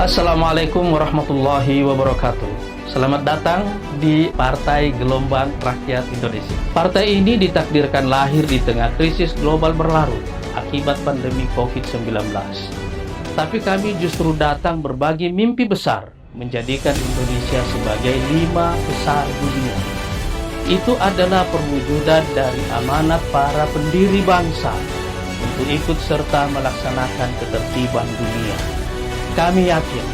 Assalamualaikum warahmatullahi wabarakatuh. Selamat datang di Partai Gelombang Rakyat Indonesia. Partai ini ditakdirkan lahir di tengah krisis global berlarut akibat pandemi COVID-19. Tapi kami justru datang berbagi mimpi besar menjadikan Indonesia sebagai 5 besar dunia. Itu adalah perwujudan dari amanat para pendiri bangsa untuk ikut serta melaksanakan ketertiban dunia. Kami yakin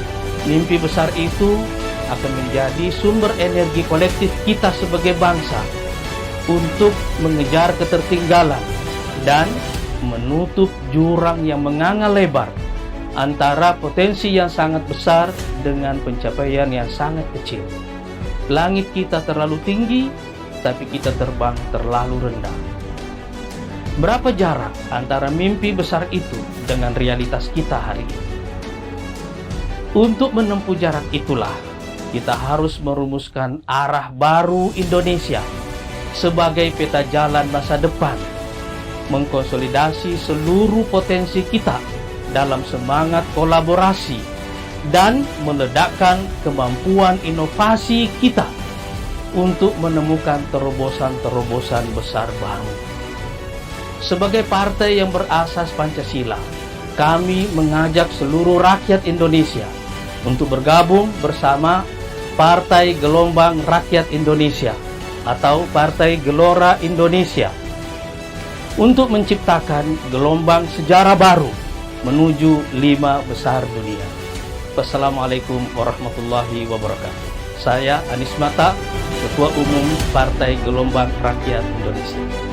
mimpi besar itu akan menjadi sumber energi kolektif kita sebagai bangsa untuk mengejar ketertinggalan dan menutup jurang yang menganga lebar antara potensi yang sangat besar dengan pencapaian yang sangat kecil. Langit kita terlalu tinggi, tapi kita terbang terlalu rendah. Berapa jarak antara mimpi besar itu dengan realitas kita hari ini? Untuk menempuh jarak itulah, kita harus merumuskan arah baru Indonesia sebagai peta jalan masa depan, mengkonsolidasi seluruh potensi kita dalam semangat kolaborasi, dan meledakkan kemampuan inovasi kita untuk menemukan terobosan-terobosan besar baru. Sebagai partai yang berasas Pancasila, kami mengajak seluruh rakyat Indonesia untuk bergabung bersama Partai Gelombang Rakyat Indonesia atau Partai Gelora Indonesia untuk menciptakan gelombang sejarah baru menuju 5 besar dunia. Wassalamualaikum warahmatullahi wabarakatuh. Saya Anies Mata, Ketua Umum Partai Gelombang Rakyat Indonesia.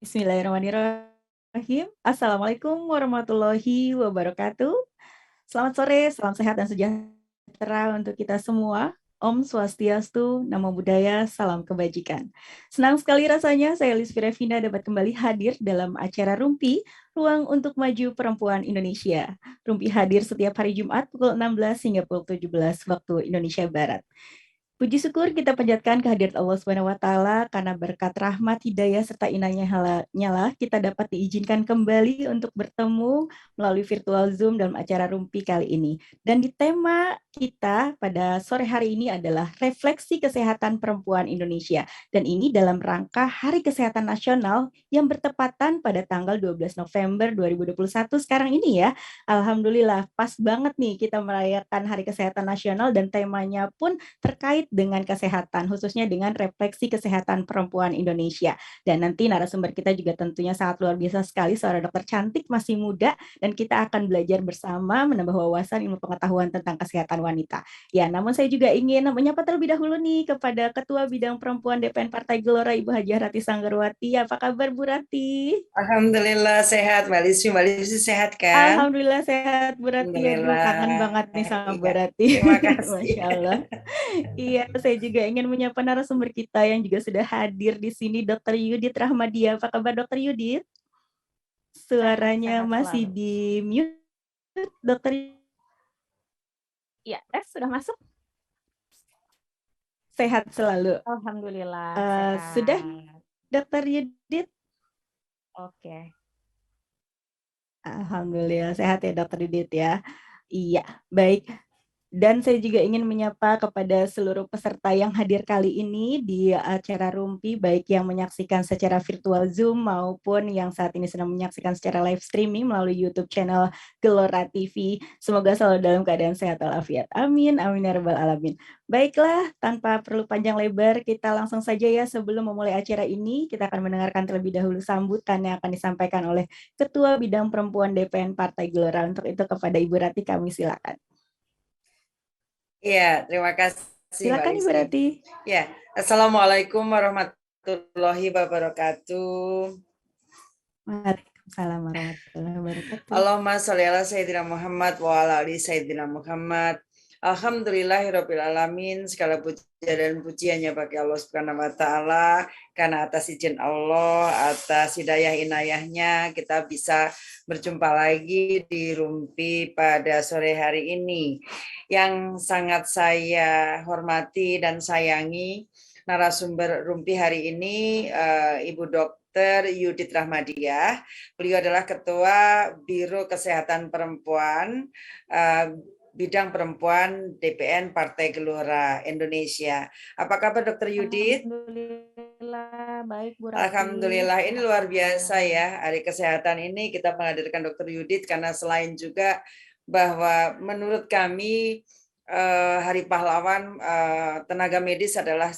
Bismillahirrahmanirrahim. Assalamualaikum warahmatullahi wabarakatuh. Selamat sore, salam sehat dan sejahtera untuk kita semua. Om Swastiastu, Namo Buddhaya, salam kebajikan. Senang sekali rasanya saya Lisvira Vina dapat kembali hadir dalam acara Rumpi, Ruang untuk Maju Perempuan Indonesia. Rumpi hadir setiap hari Jumat pukul 16 hingga pukul 17 waktu Indonesia Barat. Puji syukur kita panjatkan kehadirat Allah Subhanahu wa taala karena berkat rahmat, hidayah serta inayahnya lah kita dapat diizinkan kembali untuk bertemu melalui virtual Zoom dalam acara Rumpi kali ini. Dan di tema kita pada sore hari ini adalah refleksi kesehatan perempuan Indonesia. Dan ini dalam rangka Hari Kesehatan Nasional yang bertepatan pada tanggal 12 November 2021 sekarang ini ya. Alhamdulillah pas banget nih kita merayakan Hari Kesehatan Nasional dan temanya pun terkait dengan kesehatan, khususnya dengan refleksi kesehatan perempuan Indonesia. Dan nanti narasumber kita juga tentunya sangat luar biasa sekali, seorang dokter cantik, masih muda, dan kita akan belajar bersama menambah wawasan ilmu pengetahuan tentang kesehatan wanita. Ya, namun saya juga ingin menyapa terlebih dahulu nih kepada Ketua Bidang Perempuan DPN Partai Gelora, Ibu Hajah Rati Sanggarwati. Apa kabar Bu Rati? Alhamdulillah sehat, Mbak Lisvi. Mbak Lisvi sehat kan? Alhamdulillah sehat Bu Rati. Aduh, kangen banget nih sama Bu Rati. Terima kasih. Masya Allah. Iya, saya juga ingin menyapa narasumber kita yang juga sudah hadir di sini, Dr. Yudit Rahmadia. Apa kabar Dr. Yudit? Suaranya sehat masih selalu. di mute, Dr. Iya, tes sudah masuk. Sehat selalu. Alhamdulillah. Sudah, Dr. Yudit? Oke. Alhamdulillah sehat ya Dr. Yudit ya. Iya, baik. Dan saya juga ingin menyapa kepada seluruh peserta yang hadir kali ini di acara Rumpi, baik yang menyaksikan secara virtual Zoom maupun yang saat ini sedang menyaksikan secara live streaming melalui YouTube channel Gelora TV. Semoga selalu dalam keadaan sehat walafiat. Amin, amin ya rabbal alamin. Baiklah, tanpa perlu panjang lebar, kita langsung saja ya sebelum memulai acara ini, kita akan mendengarkan terlebih dahulu sambutan yang akan disampaikan oleh Ketua Bidang Perempuan DPN Partai Gelora. Untuk itu kepada Ibu Rati kami silakan. Iya, terima kasih. Silakan Ibu Rati. Ya, Assalamualaikum warahmatullahi wabarakatuh. Waalaikumsalam warahmatullahi wabarakatuh. Allahumma sholli ala Sayyidina Muhammad wa ala ali Sayyidina Muhammad. Alhamdulillahirabbil alamin. Segala puja dan pujiannya bagi Allah Subhanahu wa taala, karena atas izin Allah, atas hidayah inayahnya kita bisa berjumpa lagi di Rumpi pada sore hari ini. Yang sangat saya hormati dan sayangi, narasumber Rumpi hari ini Ibu Dr. Yudit Rahmadiah. Beliau adalah Ketua Biro Kesehatan Perempuan Bidang Perempuan DPN Partai Gelora Indonesia. Apa kabar Dr. Yudit? Alhamdulillah, baik Bu Rati. Alhamdulillah, ini Sehat luar biasa semua. ya. Hari Kesehatan ini kita menghadirkan Dr. Yudit karena selain juga bahwa menurut kami Hari Pahlawan tenaga medis adalah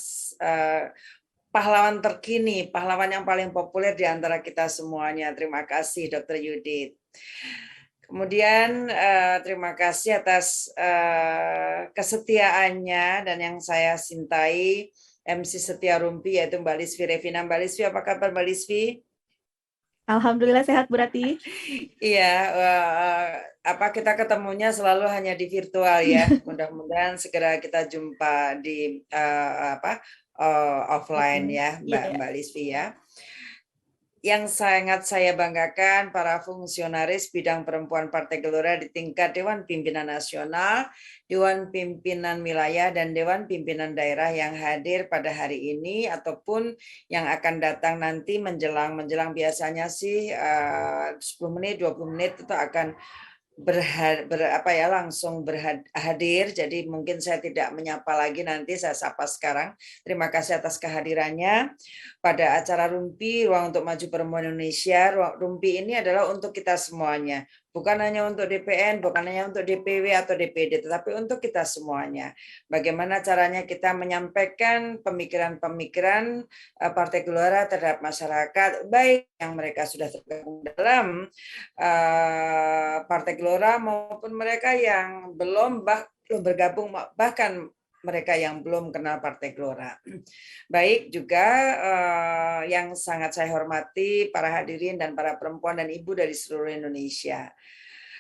pahlawan terkini, pahlawan yang paling populer di antara kita semuanya. Terima kasih Dr. Yudit. Kemudian terima kasih atas kesetiaannya dan yang saya cintai MC setia Rumpi yaitu Mbak Lisvi Revina. Mbak Lisvi, apa kabar Mbak Lisvi? Alhamdulillah sehat Bu Rati. Iya, kita ketemunya selalu hanya di virtual ya. Mudah-mudahan segera kita jumpa di offline ya, Mbak Lisvi ya. Yang sangat saya banggakan para fungsionaris bidang perempuan Partai Gelora di tingkat Dewan Pimpinan Nasional, Dewan Pimpinan Wilayah, dan Dewan Pimpinan Daerah yang hadir pada hari ini ataupun yang akan datang nanti menjelang biasanya sih 10 menit, 20 menit itu akan langsung berhadir. Jadi mungkin saya tidak menyapa lagi, nanti saya sapa sekarang. Terima kasih atas kehadirannya pada acara Rumpi, Ruang untuk Maju Perempuan Indonesia. Rumpi ini adalah untuk kita semuanya. Bukan hanya untuk DPN, bukan hanya untuk DPW atau DPD, tetapi untuk kita semuanya. Bagaimana caranya kita menyampaikan pemikiran-pemikiran Partai Gelora terhadap masyarakat, baik yang mereka sudah tergabung dalam Partai Gelora maupun mereka yang belum bergabung, bahkan mereka yang belum kenal Partai Gelora. Baik juga yang sangat saya hormati para hadirin dan para perempuan dan ibu dari seluruh Indonesia.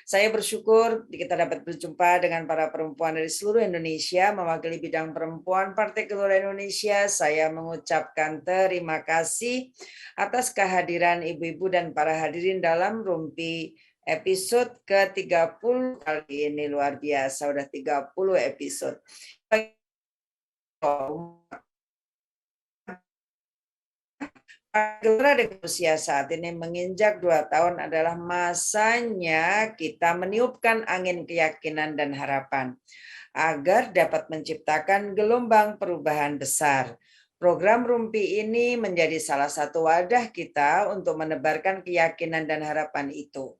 Saya bersyukur kita dapat berjumpa dengan para perempuan dari seluruh Indonesia mewakili bidang perempuan Partai Gelora Indonesia. Saya mengucapkan terima kasih atas kehadiran ibu-ibu dan para hadirin dalam Rumpi episode ke-30 kali ini. Luar biasa, udah 30 episode. Gelora dengan usia saat ini menginjak 2 tahun adalah masanya kita meniupkan angin keyakinan dan harapan agar dapat menciptakan gelombang perubahan besar. Program Rumpi ini menjadi salah satu wadah kita untuk menebarkan keyakinan dan harapan itu.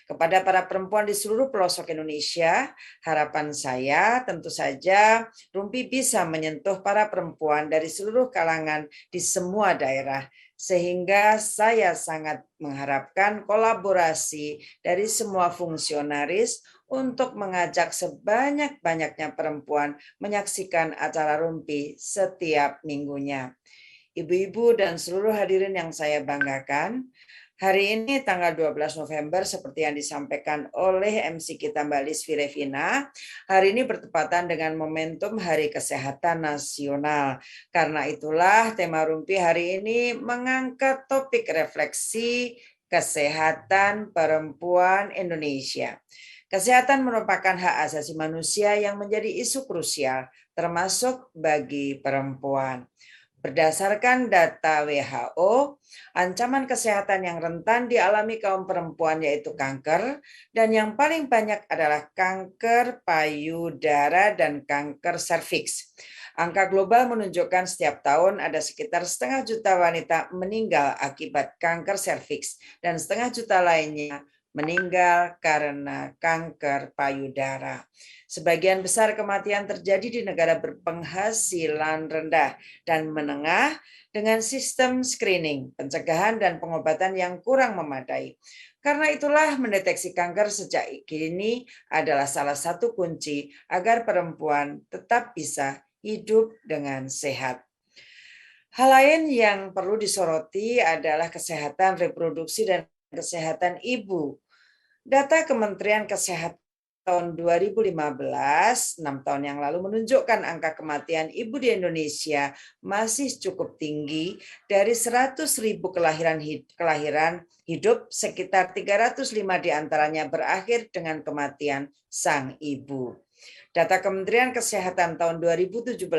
Kepada para perempuan di seluruh pelosok Indonesia, harapan saya tentu saja Rumpi bisa menyentuh para perempuan dari seluruh kalangan di semua daerah. Sehingga saya sangat mengharapkan kolaborasi dari semua fungsionaris untuk mengajak sebanyak-banyaknya perempuan menyaksikan acara Rumpi setiap minggunya. Ibu-ibu dan seluruh hadirin yang saya banggakan, hari ini tanggal 12 November seperti yang disampaikan oleh MC kita Mbak Lisvi Revina, hari ini bertepatan dengan momentum Hari Kesehatan Nasional. Karena itulah tema Rumpi hari ini mengangkat topik refleksi kesehatan perempuan Indonesia. Kesehatan merupakan hak asasi manusia yang menjadi isu krusial, termasuk bagi perempuan. Berdasarkan data WHO, ancaman kesehatan yang rentan dialami kaum perempuan yaitu kanker, dan yang paling banyak adalah kanker payudara dan kanker serviks. Angka global menunjukkan setiap tahun ada sekitar 500.000 wanita meninggal akibat kanker serviks, dan 500.000 lainnya meninggal karena kanker payudara. Sebagian besar kematian terjadi di negara berpenghasilan rendah dan menengah dengan sistem screening, pencegahan, dan pengobatan yang kurang memadai. Karena itulah mendeteksi kanker sejak dini adalah salah satu kunci agar perempuan tetap bisa hidup dengan sehat. Hal lain yang perlu disoroti adalah kesehatan reproduksi dan Kesehatan Ibu. Data Kementerian Kesehatan tahun 2015, 6 tahun yang lalu menunjukkan angka kematian ibu di Indonesia masih cukup tinggi. Dari 100.000 kelahiran hidup, sekitar 305 diantaranya berakhir dengan kematian sang ibu. Data Kementerian Kesehatan tahun 2017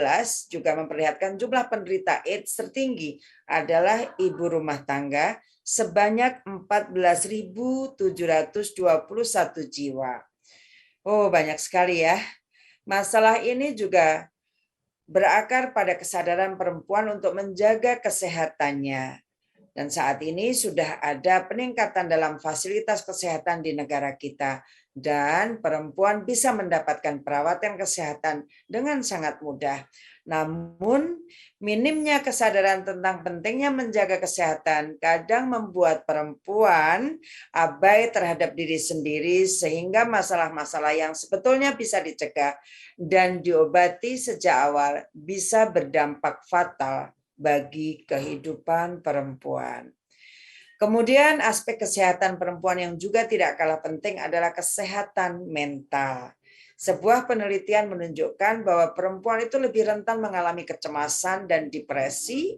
juga memperlihatkan jumlah penderita AIDS tertinggi adalah ibu rumah tangga sebanyak 14.721 jiwa. Oh, banyak sekali ya. Masalah ini juga berakar pada kesadaran perempuan untuk menjaga kesehatannya. Dan saat ini sudah ada peningkatan dalam fasilitas kesehatan di negara kita. Dan perempuan bisa mendapatkan perawatan kesehatan dengan sangat mudah. Namun, minimnya kesadaran tentang pentingnya menjaga kesehatan kadang membuat perempuan abai terhadap diri sendiri sehingga masalah-masalah yang sebetulnya bisa dicegah dan diobati sejak awal bisa berdampak fatal bagi kehidupan perempuan. Kemudian aspek kesehatan perempuan yang juga tidak kalah penting adalah kesehatan mental. Sebuah penelitian menunjukkan bahwa perempuan itu lebih rentan mengalami kecemasan dan depresi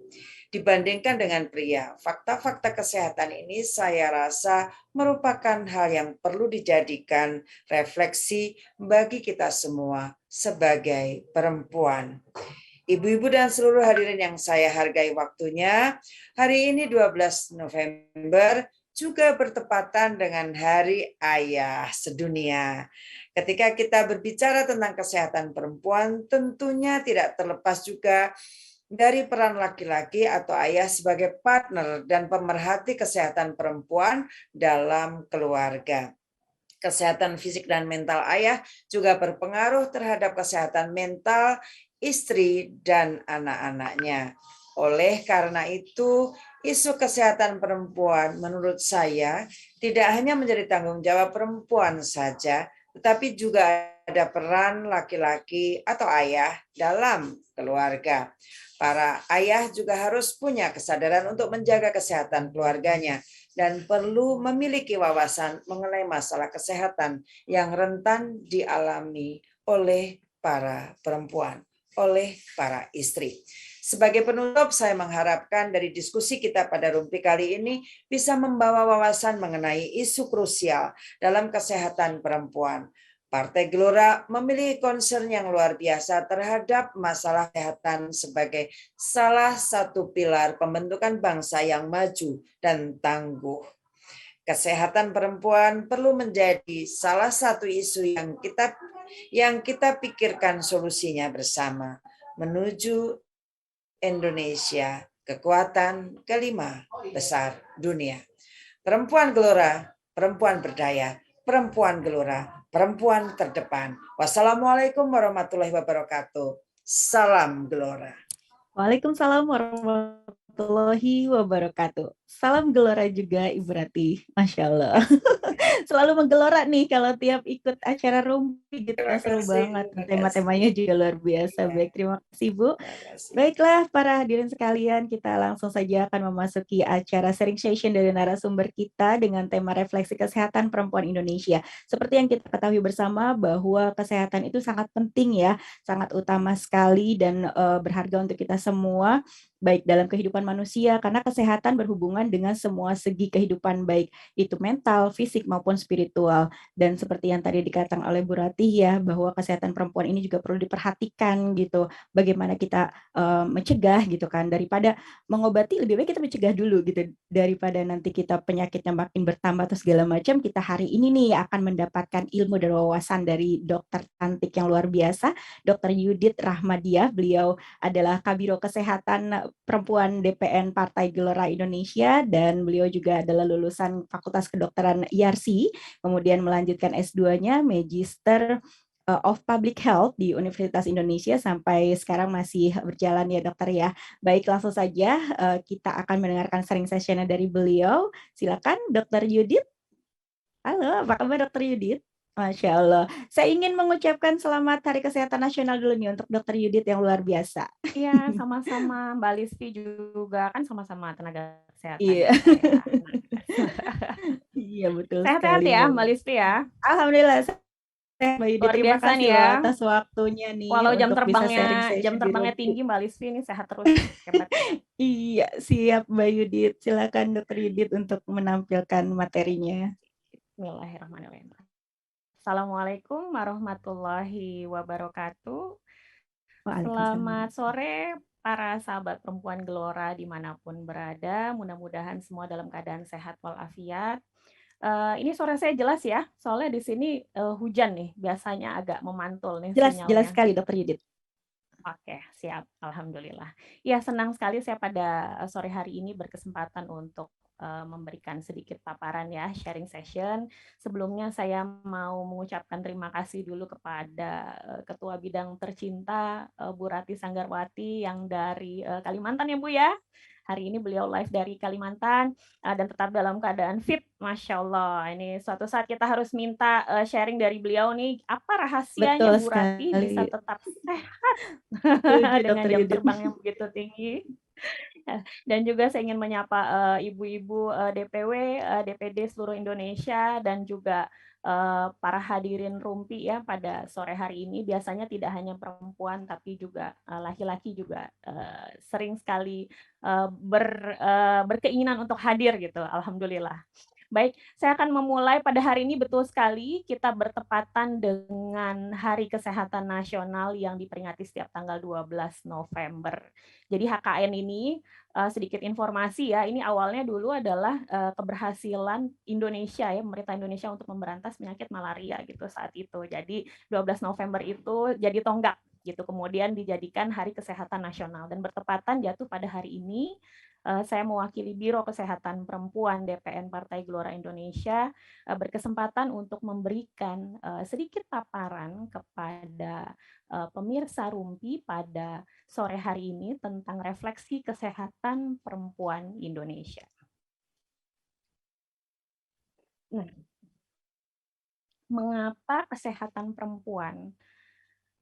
dibandingkan dengan pria. Fakta-fakta kesehatan ini saya rasa merupakan hal yang perlu dijadikan refleksi bagi kita semua sebagai perempuan. Ibu-ibu dan seluruh hadirin yang saya hargai waktunya, hari ini 12 November juga bertepatan dengan Hari Ayah Sedunia. Ketika kita berbicara tentang kesehatan perempuan, tentunya tidak terlepas juga dari peran laki-laki atau ayah sebagai partner dan pemerhati kesehatan perempuan dalam keluarga. Kesehatan fisik dan mental ayah juga berpengaruh terhadap kesehatan mental istri dan anak-anaknya. Oleh karena itu, isu kesehatan perempuan menurut saya tidak hanya menjadi tanggung jawab perempuan saja, tetapi juga ada peran laki-laki atau ayah dalam keluarga. Para ayah juga harus punya kesadaran untuk menjaga kesehatan keluarganya dan perlu memiliki wawasan mengenai masalah kesehatan yang rentan dialami oleh para perempuan, oleh para istri. Sebagai penutup, saya mengharapkan dari diskusi kita pada Rumpi kali ini bisa membawa wawasan mengenai isu krusial dalam kesehatan perempuan. Partai Gelora memiliki concern yang luar biasa terhadap masalah kesehatan sebagai salah satu pilar pembentukan bangsa yang maju dan tangguh. Kesehatan perempuan perlu menjadi salah satu isu yang kita pikirkan solusinya bersama menuju Indonesia, kekuatan kelima besar dunia. Perempuan Gelora, perempuan berdaya, perempuan Gelora, perempuan terdepan. Wassalamualaikum warahmatullahi wabarakatuh. Salam Gelora. Waalaikumsalam warahmatullahi wabarakatuh. Salam Gelora juga Ibu Rati, Masya Allah. Selalu menggelora nih kalau tiap ikut acara Rumpi gitu, seru banget. Tema-temanya juga luar biasa. Baik, terima kasih Bu. Baiklah para hadirin sekalian, kita langsung saja akan memasuki acara sharing session dari narasumber kita dengan tema refleksi kesehatan perempuan Indonesia. Seperti yang kita ketahui bersama bahwa kesehatan itu sangat penting ya, sangat utama sekali dan berharga untuk kita semua, baik dalam kehidupan manusia, karena kesehatan berhubungan dengan semua segi kehidupan, baik itu mental, fisik maupun spiritual. Dan seperti yang tadi dikatakan oleh Bu Ratih ya, bahwa kesehatan perempuan ini juga perlu diperhatikan gitu. Bagaimana kita mencegah gitu kan, daripada mengobati lebih baik kita mencegah dulu gitu, daripada nanti kita penyakitnya makin bertambah atau segala macam. Kita hari ini nih akan mendapatkan ilmu dan wawasan dari dokter cantik yang luar biasa, Dr. Yudit Rahmadiah. Beliau adalah Kabiro Kesehatan Perempuan DPN Partai Gelora Indonesia dan beliau juga adalah lulusan Fakultas Kedokteran IARSI, kemudian melanjutkan S2-nya Magister of Public Health di Universitas Indonesia sampai sekarang masih berjalan ya dokter ya. Baik, langsung saja kita akan mendengarkan sharing session dari beliau. Silakan Dr. Yudit. Halo, apa kabar Dr. Yudit? Masya Allah. Saya ingin mengucapkan selamat Hari Kesehatan Nasional dulu nih untuk Dr. Yudit yang luar biasa. Iya, sama-sama Mbak Lisfi juga kan sama-sama tenaga kesehatan Iya. kita ya. Iya, betul Sehat-sehat sekali, ya, Mbak Mbak Yudi. Listi ya. Alhamdulillah sehat, Mbak Yudi. Luar Terima biasa kasih nih loh ya. atas waktunya nih Walau untuk bisa sharing jam session di terbangnya Rumput. tinggi, Mbak Listi ini sehat terus nih. Hebat ya. Iya, siap Mbak Yudit. Silakan Dokter Yudit untuk menampilkan materinya. Bismillahirrahmanirrahim. Assalamualaikum warahmatullahi wabarakatuh. Waalaikumsalam. Selamat sore para sahabat perempuan Gelora dimanapun berada. Mudah-mudahan semua dalam keadaan sehat walafiat. Ini suara saya jelas ya, soalnya di sini hujan nih, biasanya agak memantul nih Jelas sinyalnya. sekali Dokter Yudit. Oke, siap. Alhamdulillah. Ya, senang sekali saya pada sore hari ini berkesempatan untuk memberikan sedikit paparan ya, sharing session. Sebelumnya saya mau mengucapkan terima kasih dulu kepada Ketua Bidang Tercinta Bu Rati Sanggarwati yang dari Kalimantan ya Bu ya. Hari ini beliau live dari Kalimantan dan tetap dalam keadaan fit, Masya Allah. Ini suatu saat kita harus minta sharing dari beliau nih, apa rahasianya Betul Bu Rati bisa sekali. tetap sehat Setuju dengan Dokter jam Yudit. terbang yang begitu tinggi. Dan juga saya ingin menyapa ibu-ibu DPW, DPD seluruh Indonesia, dan juga para hadirin Rumpi ya pada sore hari ini. Biasanya tidak hanya perempuan, tapi juga laki-laki juga sering sekali berkeinginan untuk hadir gitu. Alhamdulillah. Baik, saya akan memulai pada hari ini. Betul sekali, kita bertepatan dengan Hari Kesehatan Nasional yang diperingati setiap tanggal 12 November. Jadi HKN ini, sedikit informasi ya, ini awalnya dulu adalah keberhasilan Indonesia ya, pemerintah Indonesia untuk memberantas penyakit malaria gitu saat itu. Jadi 12 November itu jadi tonggak gitu, kemudian dijadikan Hari Kesehatan Nasional dan bertepatan jatuh pada hari ini. Saya mewakili Biro Kesehatan Perempuan DPN Partai Gelora Indonesia berkesempatan untuk memberikan sedikit paparan kepada pemirsa Rumpi pada sore hari ini tentang refleksi kesehatan perempuan Indonesia. Nah, mengapa kesehatan perempuan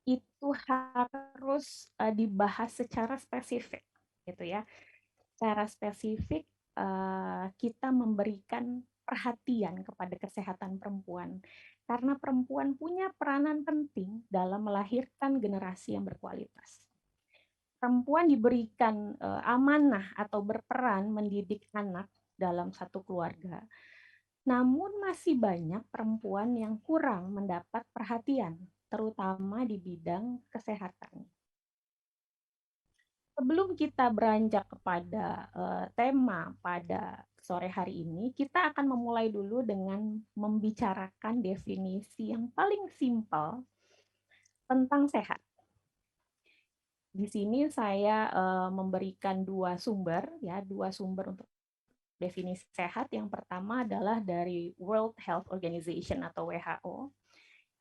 itu harus dibahas secara spesifik, gitu ya? Secara spesifik kita memberikan perhatian kepada kesehatan perempuan karena perempuan punya peranan penting dalam melahirkan generasi yang berkualitas. Perempuan diberikan amanah atau berperan mendidik anak dalam satu keluarga. Namun masih banyak perempuan yang kurang mendapat perhatian, terutama di bidang kesehatan. Sebelum kita beranjak kepada tema pada sore hari ini, kita akan memulai dulu dengan membicarakan definisi yang paling simpel tentang sehat. Di sini saya memberikan dua sumber untuk definisi sehat. Yang pertama adalah dari World Health Organization atau WHO.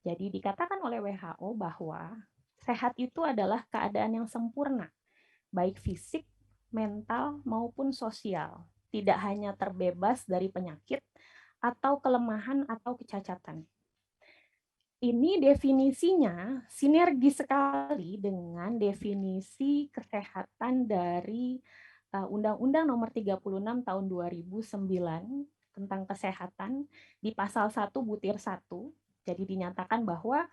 Jadi dikatakan oleh WHO bahwa sehat itu adalah keadaan yang sempurna, baik fisik, mental, maupun sosial. Tidak hanya terbebas dari penyakit atau kelemahan atau kecacatan. Ini definisinya sinergi sekali dengan definisi kesehatan dari Undang-Undang Nomor 36 Tahun 2009 tentang kesehatan di pasal 1 butir 1. Jadi dinyatakan bahwa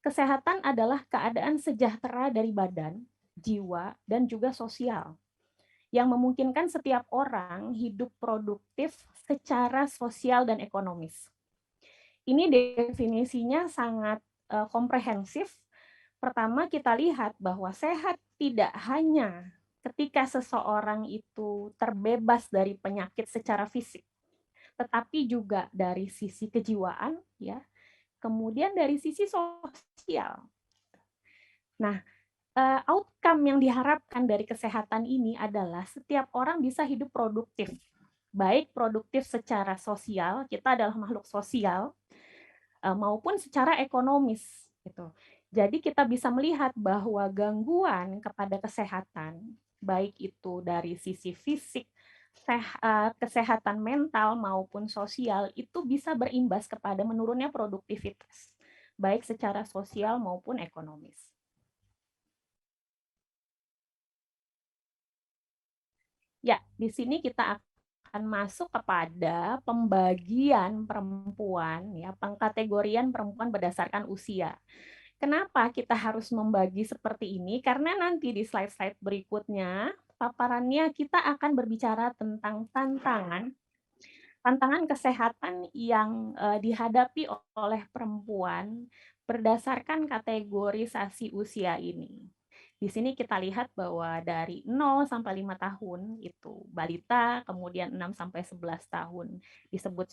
kesehatan adalah keadaan sejahtera dari badan, jiwa, dan juga sosial yang memungkinkan setiap orang hidup produktif secara sosial dan ekonomis. Ini definisinya sangat komprehensif. Pertama, kita lihat bahwa sehat tidak hanya ketika seseorang itu terbebas dari penyakit secara fisik, tetapi juga dari sisi kejiwaan, ya, kemudian dari sisi sosial. Nah, outcome yang diharapkan dari kesehatan ini adalah setiap orang bisa hidup produktif, baik produktif secara sosial, kita adalah makhluk sosial, maupun secara ekonomis gitu. Jadi kita bisa melihat bahwa gangguan kepada kesehatan, baik itu dari sisi fisik, kesehatan mental maupun sosial, itu bisa berimbas kepada menurunnya produktivitas, baik secara sosial maupun ekonomis. Ya, di sini kita akan masuk kepada pembagian perempuan, ya, pengkategorian perempuan berdasarkan usia. Kenapa kita harus membagi seperti ini? Karena nanti di slide-slide berikutnya, paparannya kita akan berbicara tentang tantangan kesehatan yang dihadapi oleh perempuan berdasarkan kategorisasi usia ini. Di sini kita lihat bahwa dari 0 sampai 5 tahun itu balita, kemudian 6 sampai 11 tahun disebut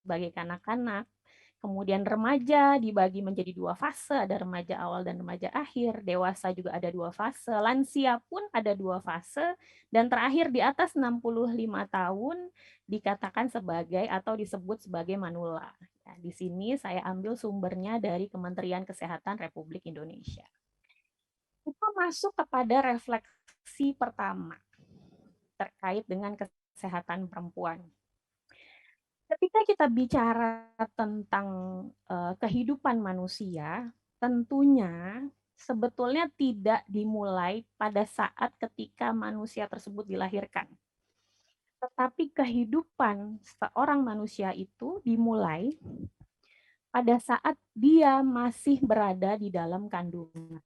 sebagai kanak-kanak. Kemudian remaja dibagi menjadi 2 fase, ada remaja awal dan remaja akhir. Dewasa juga ada 2 fase, lansia pun ada 2 fase, dan terakhir di atas 65 tahun dikatakan sebagai atau disebut sebagai manula. Ya, di sini saya ambil sumbernya dari Kementerian Kesehatan Republik Indonesia. Kita masuk kepada refleksi pertama terkait dengan kesehatan perempuan. Ketika kita bicara tentang kehidupan manusia, tentunya sebetulnya tidak dimulai pada saat ketika manusia tersebut dilahirkan. Tetapi kehidupan seorang manusia itu dimulai pada saat dia masih berada di dalam kandungan.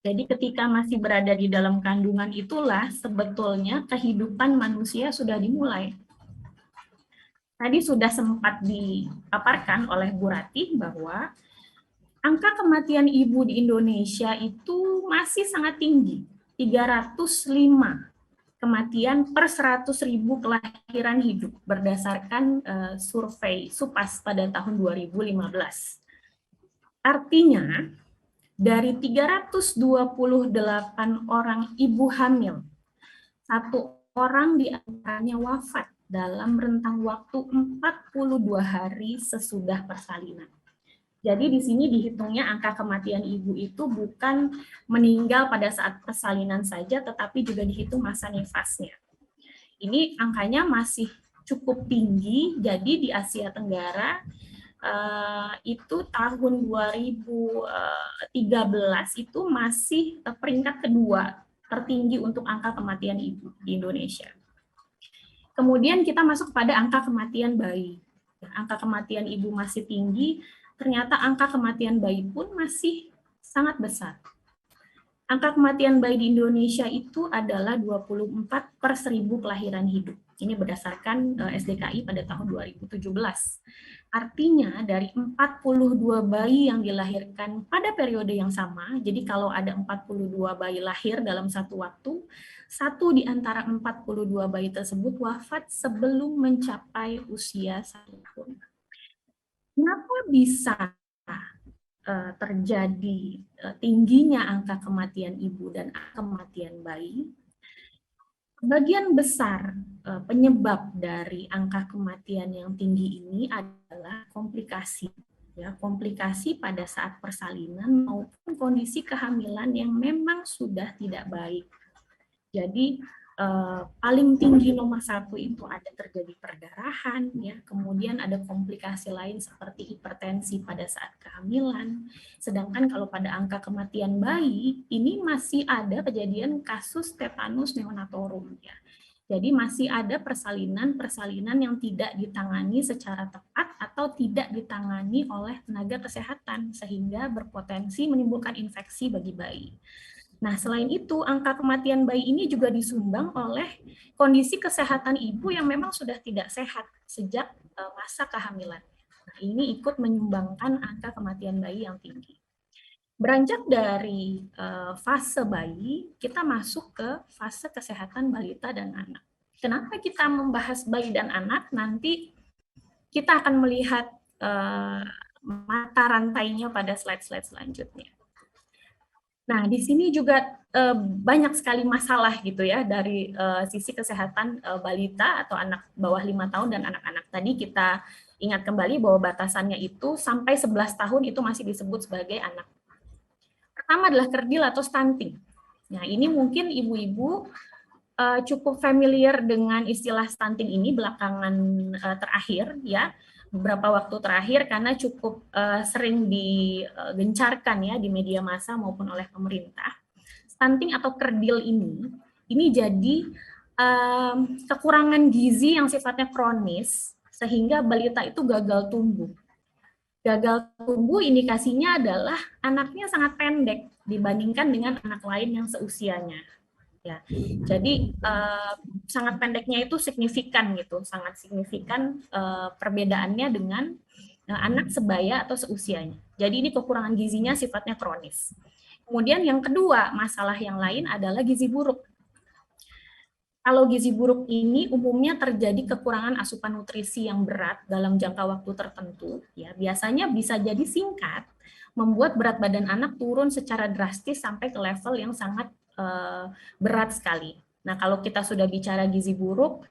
Jadi ketika masih berada di dalam kandungan itulah sebetulnya kehidupan manusia sudah dimulai. Tadi sudah sempat dipaparkan oleh Bu Rati bahwa angka kematian ibu di Indonesia itu masih sangat tinggi, 305 kematian per 100.000 kelahiran hidup berdasarkan survei SUPAS pada tahun 2015. Artinya, dari 328 orang ibu hamil, 1 orang diantaranya wafat dalam rentang waktu 42 hari sesudah persalinan. Jadi di sini dihitungnya angka kematian ibu itu bukan meninggal pada saat persalinan saja, tetapi juga dihitung masa nifasnya. Ini angkanya masih cukup tinggi, jadi di Asia Tenggara itu tahun 2013 itu masih peringkat kedua tertinggi untuk angka kematian ibu di Indonesia. Kemudian kita masuk pada angka kematian bayi. Angka kematian ibu masih tinggi, ternyata angka kematian bayi pun masih sangat besar. Angka kematian bayi di Indonesia itu adalah 24 per 1.000 kelahiran hidup. Ini berdasarkan SDKI pada tahun 2017. Artinya dari 42 bayi yang dilahirkan pada periode yang sama, jadi kalau ada 42 bayi lahir dalam satu waktu, 1 di antara 42 bayi tersebut wafat sebelum mencapai usia 1 tahun. Kenapa bisa terjadi tingginya angka kematian ibu dan kematian bayi? Sebagian besar penyebab dari angka kematian yang tinggi ini adalah komplikasi. Ya, komplikasi pada saat persalinan maupun kondisi kehamilan yang memang sudah tidak baik. Jadi paling tinggi nomor 1 itu ada terjadi perdarahan, ya, kemudian ada komplikasi lain seperti hipertensi pada saat kehamilan. Sedangkan kalau pada angka kematian bayi, ini masih ada kejadian kasus tetanus neonatorum, ya. Jadi masih ada persalinan yang tidak ditangani secara tepat atau tidak ditangani oleh tenaga kesehatan sehingga berpotensi menimbulkan infeksi bagi bayi. Nah, selain itu, angka kematian bayi ini juga disumbang oleh kondisi kesehatan ibu yang memang sudah tidak sehat sejak masa kehamilan. Nah, ini ikut menyumbangkan angka kematian bayi yang tinggi. Beranjak dari fase bayi, kita masuk ke fase kesehatan balita dan anak. Kenapa kita membahas bayi dan anak? Nanti kita akan melihat mata rantainya pada slide-slide selanjutnya. Nah, di sini juga banyak sekali masalah gitu ya dari sisi kesehatan balita atau anak bawah 5 tahun dan anak-anak. Tadi kita ingat kembali bahwa batasannya itu sampai 11 tahun itu masih disebut sebagai anak. Pertama adalah kerdil atau stunting. Nah, ini mungkin ibu-ibu cukup familiar dengan istilah stunting ini belakangan terakhir ya. Beberapa waktu terakhir karena cukup sering digencarkan ya di media massa maupun oleh pemerintah. Stunting atau kerdil ini jadi kekurangan gizi yang sifatnya kronis sehingga balita itu gagal tumbuh. Gagal tumbuh indikasinya adalah anaknya sangat pendek dibandingkan dengan anak lain yang seusianya. Ya, jadi sangat pendeknya itu signifikan gitu, sangat signifikan perbedaannya dengan anak sebaya atau seusianya. Jadi ini kekurangan gizinya sifatnya kronis. Kemudian yang kedua, masalah yang lain adalah gizi buruk. Kalau gizi buruk ini umumnya terjadi kekurangan asupan nutrisi yang berat dalam jangka waktu tertentu, ya biasanya bisa jadi singkat, membuat berat badan anak turun secara drastis sampai ke level yang sangat berat sekali. Nah, kalau kita sudah bicara gizi buruk,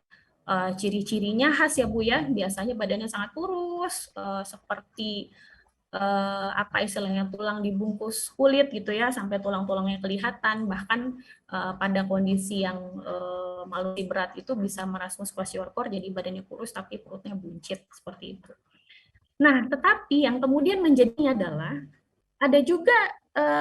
ciri-cirinya khas ya Bu ya, biasanya badannya sangat kurus, seperti apa istilahnya tulang dibungkus kulit gitu ya, sampai tulang-tulangnya kelihatan, bahkan pada kondisi yang malnutrisi berat itu bisa merasmus kwashiorkor, jadi badannya kurus tapi perutnya buncit seperti itu. Nah, tetapi yang kemudian menjadinya adalah ada juga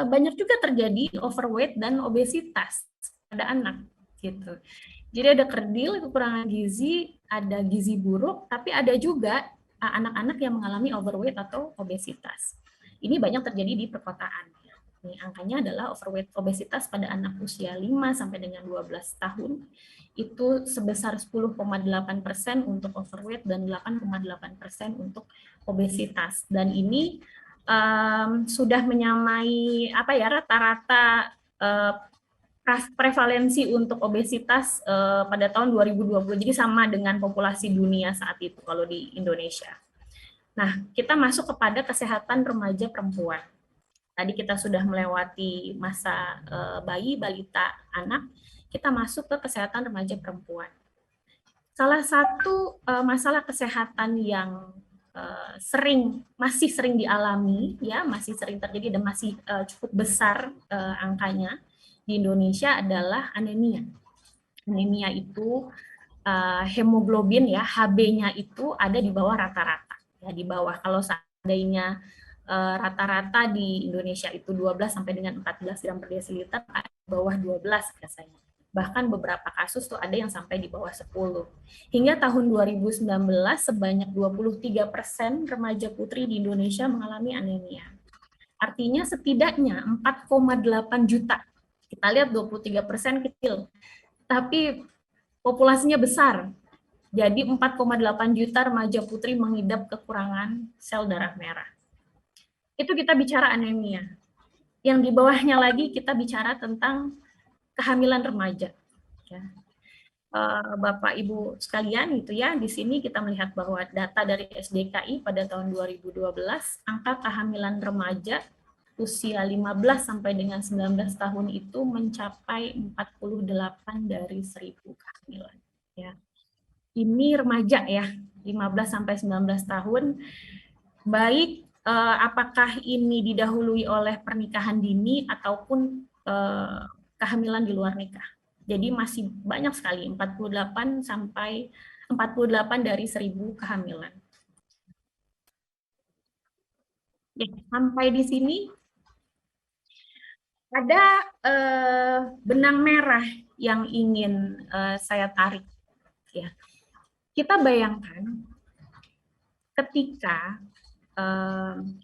banyak juga terjadi overweight dan obesitas pada anak gitu. Jadi ada kerdil, kekurangan gizi, ada gizi buruk, tapi ada juga anak-anak yang mengalami overweight atau obesitas. Ini banyak terjadi di perkotaan. Ini angkanya adalah overweight obesitas pada anak usia 5 sampai dengan 12 tahun itu sebesar 10,8% untuk overweight dan 8,8% untuk obesitas. Dan ini sudah menyamai apa ya rata-rata prevalensi untuk obesitas pada tahun 2020. Jadi sama dengan populasi dunia saat itu kalau di Indonesia. Nah, kita masuk kepada kesehatan remaja perempuan. Tadi kita sudah melewati masa bayi, balita, anak. Kita masuk ke kesehatan remaja perempuan. Salah satu masalah kesehatan yang masih sering dialami, ya masih sering terjadi dan masih cukup besar angkanya di Indonesia adalah anemia. Anemia itu hemoglobin ya, HB-nya itu ada di bawah rata-rata, ya di bawah. Kalau seandainya rata-rata di Indonesia itu 12 sampai dengan 14 gram per desiliter, di bawah 12 biasanya. Bahkan beberapa kasus tuh ada yang sampai di bawah 10. Hingga tahun 2019 sebanyak 23% remaja putri di Indonesia mengalami anemia. Artinya setidaknya 4,8 juta. Kita lihat 23% kecil, tapi populasinya besar. Jadi 4,8 juta remaja putri mengidap kekurangan sel darah merah. Itu kita bicara anemia. Yang di bawahnya lagi kita bicara tentang kehamilan remaja. Ya. Bapak Ibu sekalian gitu ya, di sini kita melihat bahwa data dari SDKI pada tahun 2012 angka kehamilan remaja usia 15 sampai dengan 19 tahun itu mencapai 48 dari 1000 kehamilan. Ya. Ini remaja ya, 15 sampai 19 tahun. Baik apakah ini didahului oleh pernikahan dini ataupun kehamilan di luar nikah. Jadi masih banyak sekali, 48 dari 1000 kehamilan. Ya, sampai di sini ada benang merah yang ingin saya tarik. Ya. Kita bayangkan ketika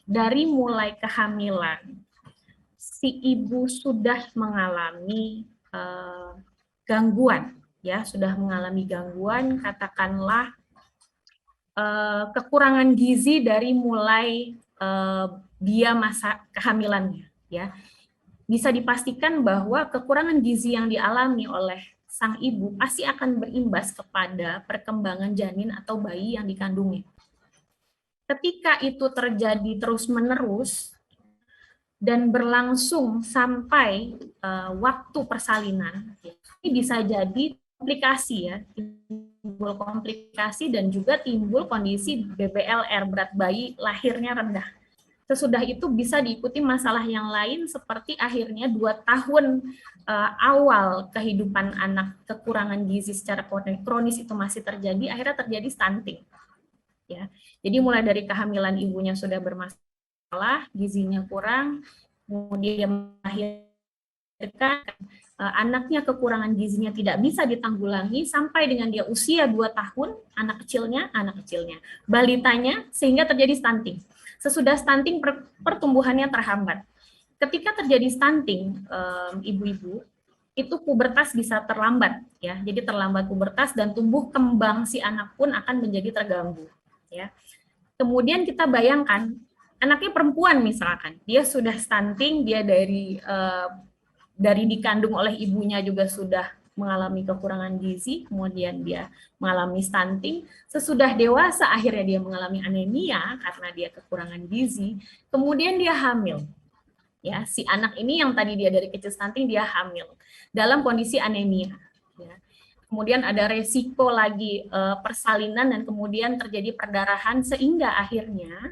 dari mulai kehamilan si ibu sudah mengalami gangguan, ya sudah mengalami gangguan, katakanlah kekurangan gizi dari mulai dia masa kehamilannya, ya bisa dipastikan bahwa kekurangan gizi yang dialami oleh sang ibu pasti akan berimbas kepada perkembangan janin atau bayi yang dikandungnya. Ketika itu terjadi terus-menerus dan berlangsung sampai waktu persalinan, ini bisa jadi komplikasi ya, timbul komplikasi dan juga timbul kondisi BBLR berat bayi lahirnya rendah. Sesudah itu bisa diikuti masalah yang lain seperti akhirnya 2 tahun awal kehidupan anak kekurangan gizi secara kronis itu masih terjadi, akhirnya terjadi stunting. Ya, jadi mulai dari kehamilan ibunya sudah bermasalah, gizinya kurang, kemudian anaknya kekurangan gizinya tidak bisa ditanggulangi sampai dengan dia usia 2 tahun, anak kecilnya, balitanya, sehingga terjadi stunting. Sesudah stunting pertumbuhannya terhambat. Ketika terjadi stunting, ibu-ibu, itu pubertas bisa terlambat, ya. Jadi terlambat pubertas dan tumbuh kembang si anak pun akan menjadi terganggu, ya. Kemudian kita bayangkan anaknya perempuan misalkan, dia sudah stunting, dia dari dikandung oleh ibunya juga sudah mengalami kekurangan gizi, kemudian dia mengalami stunting, sesudah dewasa akhirnya dia mengalami anemia karena dia kekurangan gizi, kemudian dia hamil. Ya, si anak ini yang tadi dia dari kecil stunting, dia hamil dalam kondisi anemia. Ya. Kemudian ada resiko lagi persalinan dan kemudian terjadi perdarahan sehingga akhirnya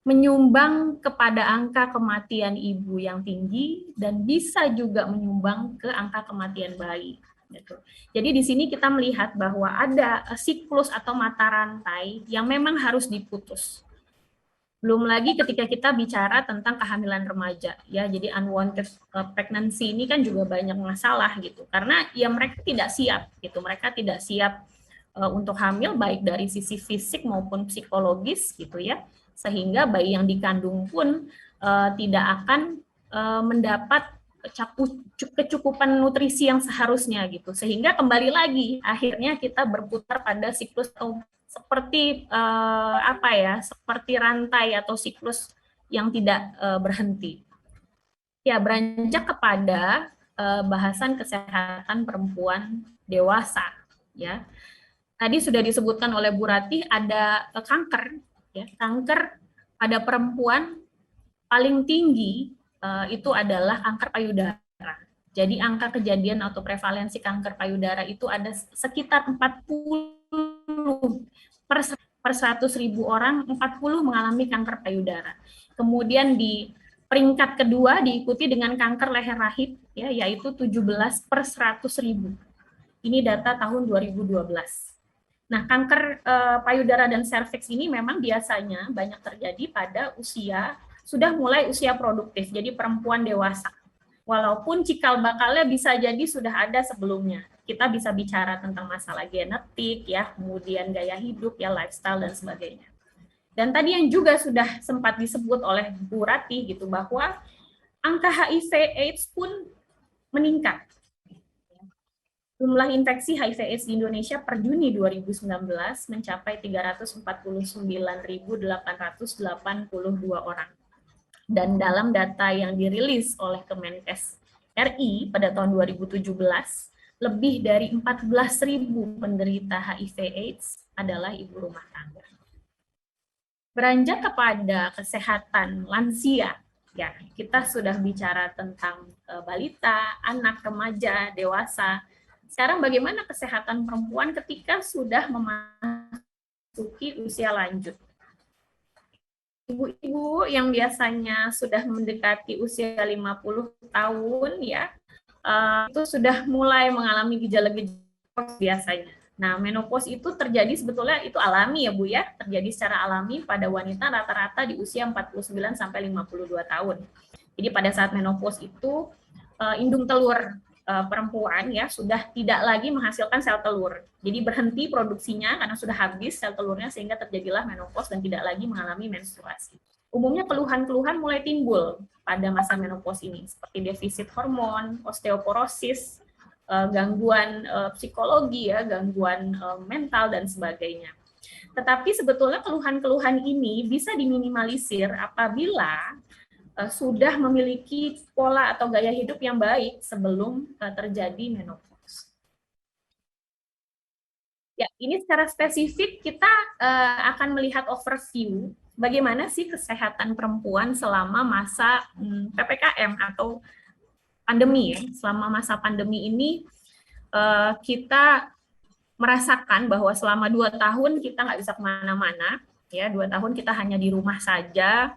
menyumbang kepada angka kematian ibu yang tinggi dan bisa juga menyumbang ke angka kematian bayi. Gitu. Jadi di sini kita melihat bahwa ada siklus atau mata rantai yang memang harus diputus. Belum lagi ketika kita bicara tentang kehamilan remaja, ya, jadi unwanted pregnancy ini kan juga banyak masalah gitu, karena ya mereka tidak siap gitu, mereka tidak siap untuk hamil baik dari sisi fisik maupun psikologis gitu ya, sehingga bayi yang dikandung pun tidak akan mendapat kecukupan nutrisi yang seharusnya gitu, sehingga kembali lagi akhirnya kita berputar pada siklus seperti seperti rantai atau siklus yang tidak berhenti. Ya, beranjak kepada bahasan kesehatan perempuan dewasa. Ya, tadi sudah disebutkan oleh Bu Ratih ada kanker. Ya, kanker pada perempuan paling tinggi itu adalah kanker payudara. Jadi angka kejadian atau prevalensi kanker payudara itu ada sekitar 40 per 100.000 orang, 40 mengalami kanker payudara. Kemudian di peringkat kedua diikuti dengan kanker leher rahim, ya, yaitu 17 per 100.000. Ini data tahun 2012. Nah, kanker payudara dan serviks ini memang biasanya banyak terjadi pada sudah mulai usia produktif, jadi perempuan dewasa. Walaupun cikal bakalnya bisa jadi sudah ada sebelumnya. Kita bisa bicara tentang masalah genetik, ya, kemudian gaya hidup, ya, lifestyle dan sebagainya. Dan tadi yang juga sudah sempat disebut oleh Bu Ratih gitu, bahwa angka HIV/AIDS pun meningkat. Jumlah infeksi HIV/AIDS di Indonesia per Juni 2019 mencapai 349.882 orang. Dan dalam data yang dirilis oleh Kemenkes RI pada tahun 2017, lebih dari 14.000 penderita HIV/AIDS adalah ibu rumah tangga. Beranjak kepada kesehatan lansia, ya, kita sudah bicara tentang balita, anak, remaja, dewasa. Sekarang bagaimana kesehatan perempuan ketika sudah memasuki usia lanjut? Ibu-ibu yang biasanya sudah mendekati usia 50 tahun, ya, itu sudah mulai mengalami gejala-gejala biasanya. Nah, menopause itu terjadi sebetulnya itu alami ya Bu ya, terjadi secara alami pada wanita rata-rata di usia 49 sampai 52 tahun. Jadi pada saat menopause itu indung telur perempuan ya sudah tidak lagi menghasilkan sel telur. Jadi berhenti produksinya karena sudah habis sel telurnya sehingga terjadilah menopause dan tidak lagi mengalami menstruasi. Umumnya keluhan-keluhan mulai timbul pada masa menopause ini seperti defisit hormon, osteoporosis, gangguan psikologi ya, gangguan mental dan sebagainya. Tetapi sebetulnya keluhan-keluhan ini bisa diminimalisir apabila sudah memiliki pola atau gaya hidup yang baik sebelum terjadi menopause. Ya, ini secara spesifik kita akan melihat overview bagaimana sih kesehatan perempuan selama masa PPKM atau pandemi ya. Selama masa pandemi ini kita merasakan bahwa selama 2 tahun kita nggak bisa kemana-mana, ya 2 tahun kita hanya di rumah saja.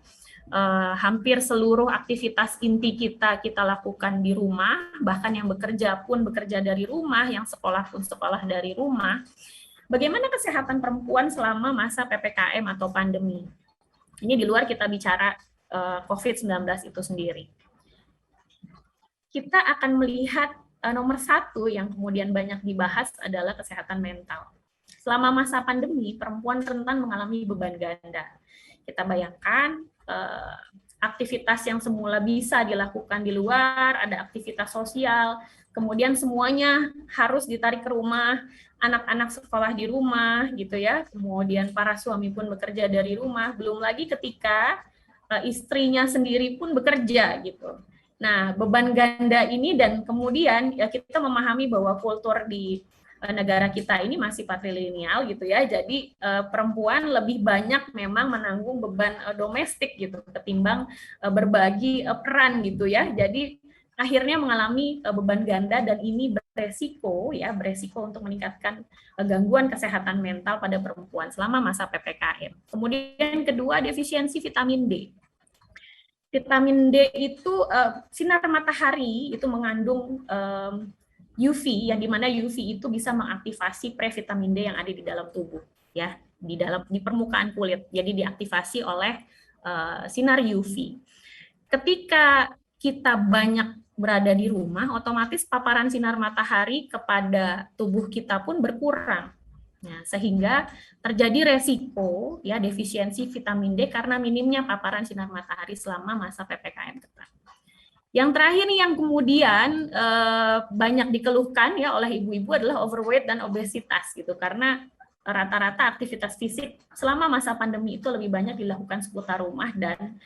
Hampir seluruh aktivitas inti kita lakukan di rumah, bahkan yang bekerja pun bekerja dari rumah, yang sekolah pun sekolah dari rumah. Bagaimana kesehatan perempuan selama masa PPKM atau pandemi? Ini di luar kita bicara COVID-19 itu sendiri. kita akan melihat nomor satu yang kemudian banyak dibahas adalah kesehatan mental. Selama masa pandemi, perempuan rentan mengalami beban ganda. Kita bayangkan aktivitas yang semula bisa dilakukan di luar, ada aktivitas sosial, kemudian semuanya harus ditarik ke rumah, anak-anak sekolah di rumah gitu ya, kemudian para suami pun bekerja dari rumah, belum lagi ketika istrinya sendiri pun bekerja gitu. Nah, beban ganda ini dan kemudian ya kita memahami bahwa kultur di negara kita ini masih patrilineal gitu ya. Jadi perempuan lebih banyak memang menanggung beban domestik gitu ketimbang berbagi peran gitu ya. Jadi akhirnya mengalami beban ganda dan ini beresiko untuk meningkatkan gangguan kesehatan mental pada perempuan selama masa PPKM. Kemudian kedua, defisiensi vitamin D. Vitamin D itu sinar matahari itu mengandung UV yang dimana UV itu bisa mengaktifasi previtamin D yang ada di dalam tubuh ya, di permukaan kulit. Jadi diaktifasi oleh sinar UV. Ketika kita banyak berada di rumah, otomatis paparan sinar matahari kepada tubuh kita pun berkurang. Nah, sehingga terjadi resiko ya defisiensi vitamin D karena minimnya paparan sinar matahari selama masa PPKM ketat. Yang terakhir nih yang kemudian banyak dikeluhkan ya oleh ibu-ibu adalah overweight dan obesitas gitu, karena rata-rata aktivitas fisik selama masa pandemi itu lebih banyak dilakukan seputar rumah dan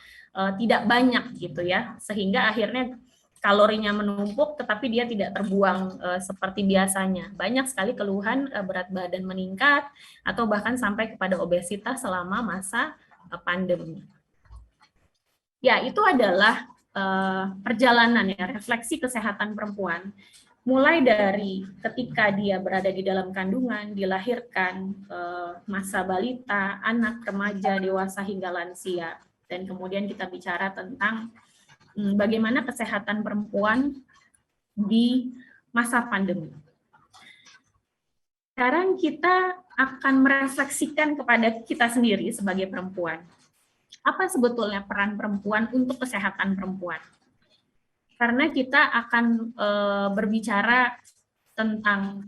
tidak banyak gitu ya, sehingga akhirnya kalorinya menumpuk tetapi dia tidak terbuang seperti biasanya. Banyak sekali keluhan berat badan meningkat atau bahkan sampai kepada obesitas selama masa pandemi. Ya, itu adalah perjalanan ya, refleksi kesehatan perempuan. Mulai dari ketika dia berada di dalam kandungan, dilahirkan, masa balita, anak, remaja, dewasa, hingga lansia. Dan kemudian kita bicara tentang bagaimana kesehatan perempuan di masa pandemi. Sekarang kita akan merefleksikan kepada kita sendiri sebagai perempuan. Apa sebetulnya peran perempuan untuk kesehatan perempuan? Karena kita akan berbicara tentang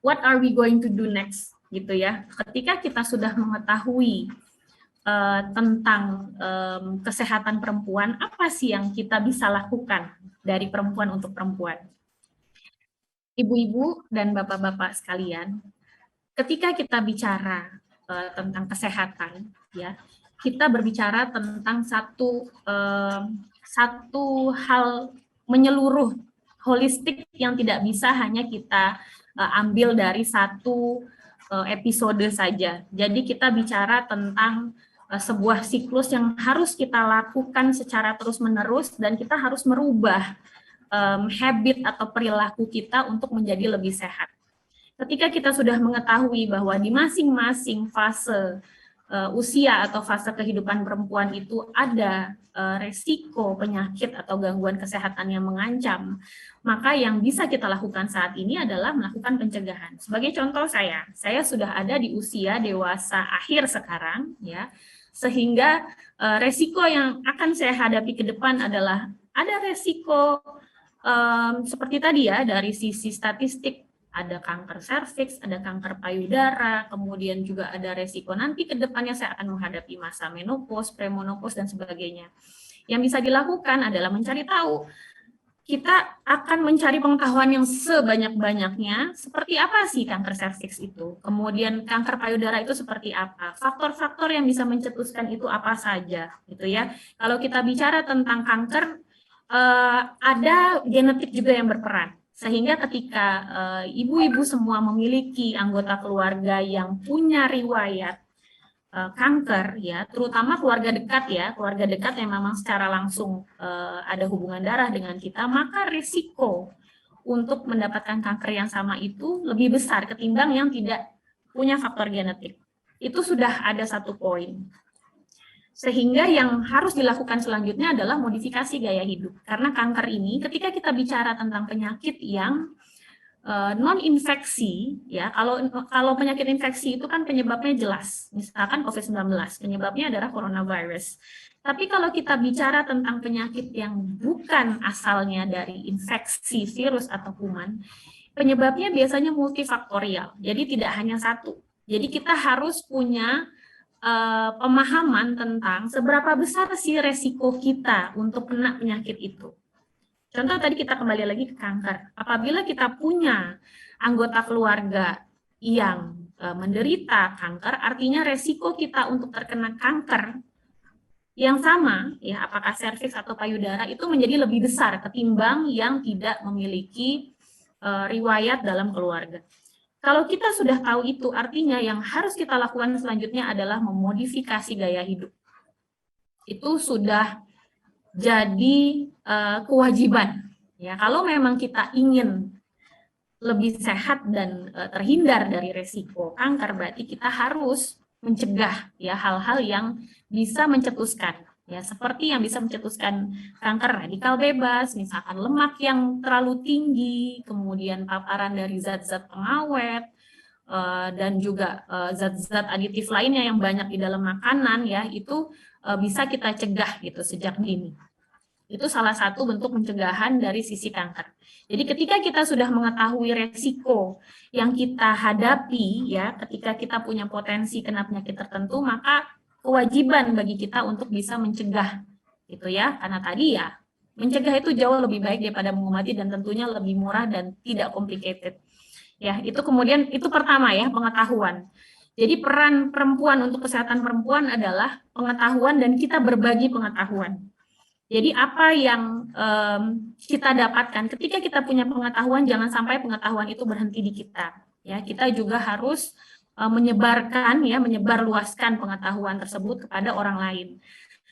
what are we going to do next, gitu ya. Ketika kita sudah mengetahui tentang kesehatan perempuan, apa sih yang kita bisa lakukan dari perempuan untuk perempuan? Ibu-ibu dan bapak-bapak sekalian, ketika kita bicara tentang kesehatan, ya, kita berbicara tentang satu hal menyeluruh, holistik yang tidak bisa hanya kita ambil dari satu episode saja. Jadi kita bicara tentang sebuah siklus yang harus kita lakukan secara terus-menerus dan kita harus merubah habit atau perilaku kita untuk menjadi lebih sehat. Ketika kita sudah mengetahui bahwa di masing-masing fase usia atau fase kehidupan perempuan itu ada resiko penyakit atau gangguan kesehatan yang mengancam, maka yang bisa kita lakukan saat ini adalah melakukan pencegahan. Sebagai contoh saya sudah ada di usia dewasa akhir sekarang, ya, sehingga resiko yang akan saya hadapi ke depan adalah ada resiko seperti tadi ya, dari sisi statistik, ada kanker serviks, ada kanker payudara, kemudian juga ada resiko nanti ke depannya saya akan menghadapi masa menopause, premenopause, dan sebagainya. Yang bisa dilakukan adalah mencari tahu. Kita akan mencari pengetahuan yang sebanyak-banyaknya, seperti apa sih kanker serviks itu, kemudian kanker payudara itu seperti apa, faktor-faktor yang bisa mencetuskan itu apa saja, gitu ya. Kalau kita bicara tentang kanker, ada genetik juga yang berperan, sehingga ketika ibu-ibu semua memiliki anggota keluarga yang punya riwayat kanker, ya, terutama keluarga dekat yang memang secara langsung ada hubungan darah dengan kita, maka risiko untuk mendapatkan kanker yang sama itu lebih besar ketimbang yang tidak punya faktor genetik. Itu sudah ada satu poin. Sehingga yang harus dilakukan selanjutnya adalah modifikasi gaya hidup. Karena kanker ini, ketika kita bicara tentang penyakit yang non infeksi ya, kalau penyakit infeksi itu kan penyebabnya jelas, misalkan COVID-19 penyebabnya adalah coronavirus. Tapi kalau kita bicara tentang penyakit yang bukan asalnya dari infeksi virus atau kuman, penyebabnya biasanya multifaktorial, jadi tidak hanya satu. Jadi kita harus punya pemahaman tentang seberapa besar sih resiko kita untuk kena penyakit itu. Contoh tadi kita kembali lagi ke kanker. Apabila kita punya anggota keluarga yang menderita kanker, artinya resiko kita untuk terkena kanker yang sama, ya apakah serviks atau payudara, itu menjadi lebih besar ketimbang yang tidak memiliki riwayat dalam keluarga. Kalau kita sudah tahu itu, artinya yang harus kita lakukan selanjutnya adalah memodifikasi gaya hidup. Itu sudah jadi kewajiban. Ya, kalau memang kita ingin lebih sehat dan terhindar dari resiko kanker, berarti kita harus mencegah ya hal-hal yang bisa mencetuskan. Ya, seperti yang bisa mencetuskan kanker radikal bebas, misalkan lemak yang terlalu tinggi, kemudian paparan dari zat-zat pengawet, dan juga zat-zat aditif lainnya yang banyak di dalam makanan, ya itu bisa kita cegah gitu sejak dini. Itu salah satu bentuk pencegahan dari sisi kanker. Jadi ketika kita sudah mengetahui resiko yang kita hadapi, ya ketika kita punya potensi kena penyakit tertentu, maka kewajiban bagi kita untuk bisa mencegah, gitu ya. Karena tadi ya mencegah itu jauh lebih baik daripada mengobati dan tentunya lebih murah dan tidak complicated. Ya, itu kemudian itu pertama ya, pengetahuan. Jadi peran perempuan untuk kesehatan perempuan adalah pengetahuan dan kita berbagi pengetahuan. Jadi apa yang kita dapatkan ketika kita punya pengetahuan, jangan sampai pengetahuan itu berhenti di kita. Ya, kita juga harus menyebarkan ya, menyebarluaskan pengetahuan tersebut kepada orang lain.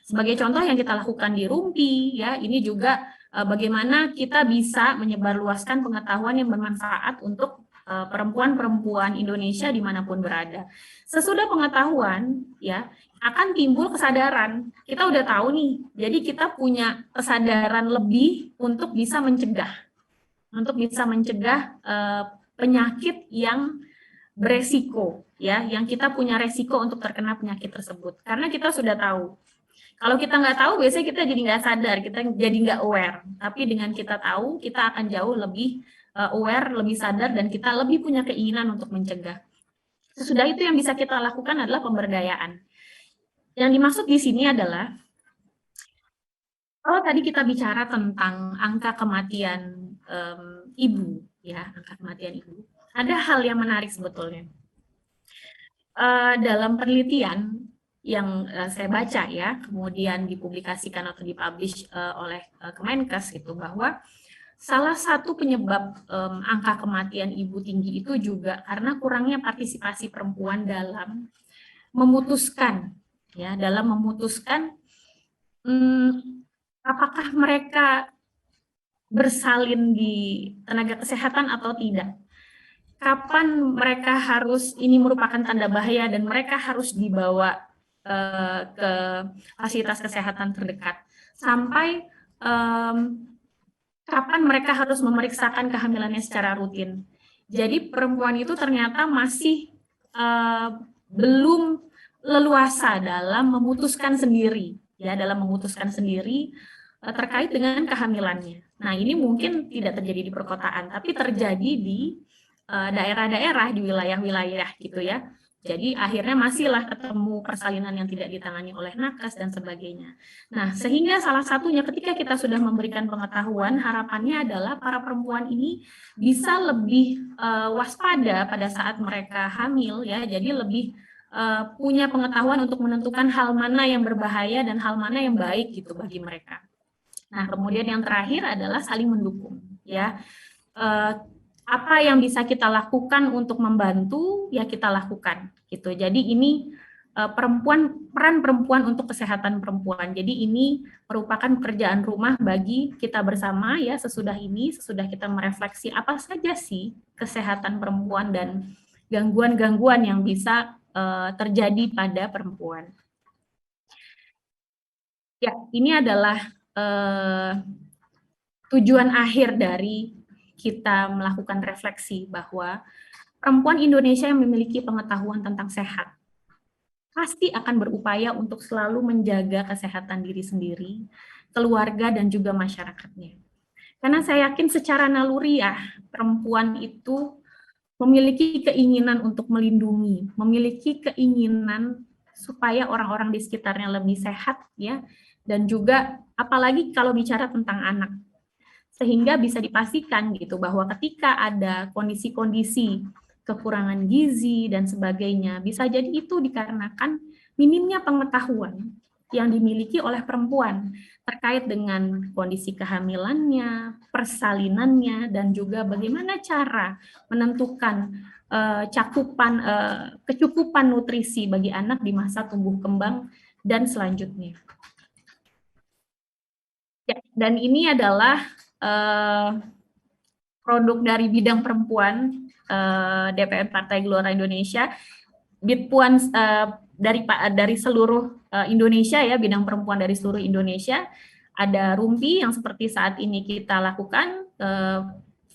Sebagai contoh yang kita lakukan di RUMPI, ya ini juga bagaimana kita bisa menyebarluaskan pengetahuan yang bermanfaat untuk perempuan-perempuan Indonesia dimanapun berada. Sesudah pengetahuan, ya akan timbul kesadaran. Kita udah tahu nih, jadi kita punya kesadaran lebih untuk bisa mencegah, penyakit yang beresiko, ya, yang kita punya resiko untuk terkena penyakit tersebut. Karena kita sudah tahu. Kalau kita nggak tahu, biasanya kita jadi nggak sadar, kita jadi nggak aware. Tapi dengan kita tahu, kita akan jauh lebih aware, lebih sadar, dan kita lebih punya keinginan untuk mencegah. Sesudah itu yang bisa kita lakukan adalah pemberdayaan. Yang dimaksud di sini adalah, kalau tadi kita bicara tentang angka kematian ibu, ya angka kematian ibu, ada hal yang menarik sebetulnya. Dalam penelitian yang saya baca ya, kemudian dipublikasikan atau dipublish oleh Kemenkes itu, bahwa salah satu penyebab angka kematian ibu tinggi itu juga karena kurangnya partisipasi perempuan dalam memutuskan, ya, apakah mereka bersalin di tenaga kesehatan atau tidak. Kapan mereka harus, ini merupakan tanda bahaya dan mereka harus dibawa ke fasilitas kesehatan terdekat. Sampai kapan mereka harus memeriksakan kehamilannya secara rutin. Jadi perempuan itu ternyata masih belum leluasa dalam memutuskan sendiri, ya, terkait dengan kehamilannya. Nah, ini mungkin tidak terjadi di perkotaan, tapi terjadi di daerah-daerah, di wilayah-wilayah gitu ya. Jadi akhirnya masihlah ketemu persalinan yang tidak ditangani oleh nakes dan sebagainya. Nah, sehingga salah satunya ketika kita sudah memberikan pengetahuan, harapannya adalah para perempuan ini bisa lebih waspada pada saat mereka hamil, ya. Jadi lebih punya pengetahuan untuk menentukan hal mana yang berbahaya dan hal mana yang baik gitu bagi mereka. Nah, kemudian yang terakhir adalah saling mendukung, ya. Apa yang bisa kita lakukan untuk membantu, ya kita lakukan gitu. Jadi ini peran perempuan untuk kesehatan perempuan. Jadi ini merupakan pekerjaan rumah bagi kita bersama, ya, sesudah kita merefleksi apa saja sih kesehatan perempuan dan gangguan-gangguan yang bisa terjadi pada perempuan. Ya, ini adalah tujuan akhir dari kita melakukan refleksi bahwa perempuan Indonesia yang memiliki pengetahuan tentang sehat pasti akan berupaya untuk selalu menjaga kesehatan diri sendiri, keluarga, dan juga masyarakatnya. Karena saya yakin secara naluriah perempuan itu memiliki keinginan untuk melindungi, memiliki keinginan supaya orang-orang di sekitarnya lebih sehat, ya, dan juga apalagi kalau bicara tentang anak. Sehingga bisa dipastikan gitu bahwa ketika ada kondisi-kondisi kekurangan gizi dan sebagainya, bisa jadi itu dikarenakan minimnya pengetahuan yang dimiliki oleh perempuan terkait dengan kondisi kehamilannya, persalinannya, dan juga bagaimana cara menentukan kecukupan nutrisi bagi anak di masa tumbuh kembang dan selanjutnya. Ya, dan ini adalah produk dari bidang perempuan DPM Partai Gelora Indonesia, Bidpuan dari seluruh Indonesia ya, bidang perempuan dari seluruh Indonesia. Ada Rumpi yang seperti saat ini kita lakukan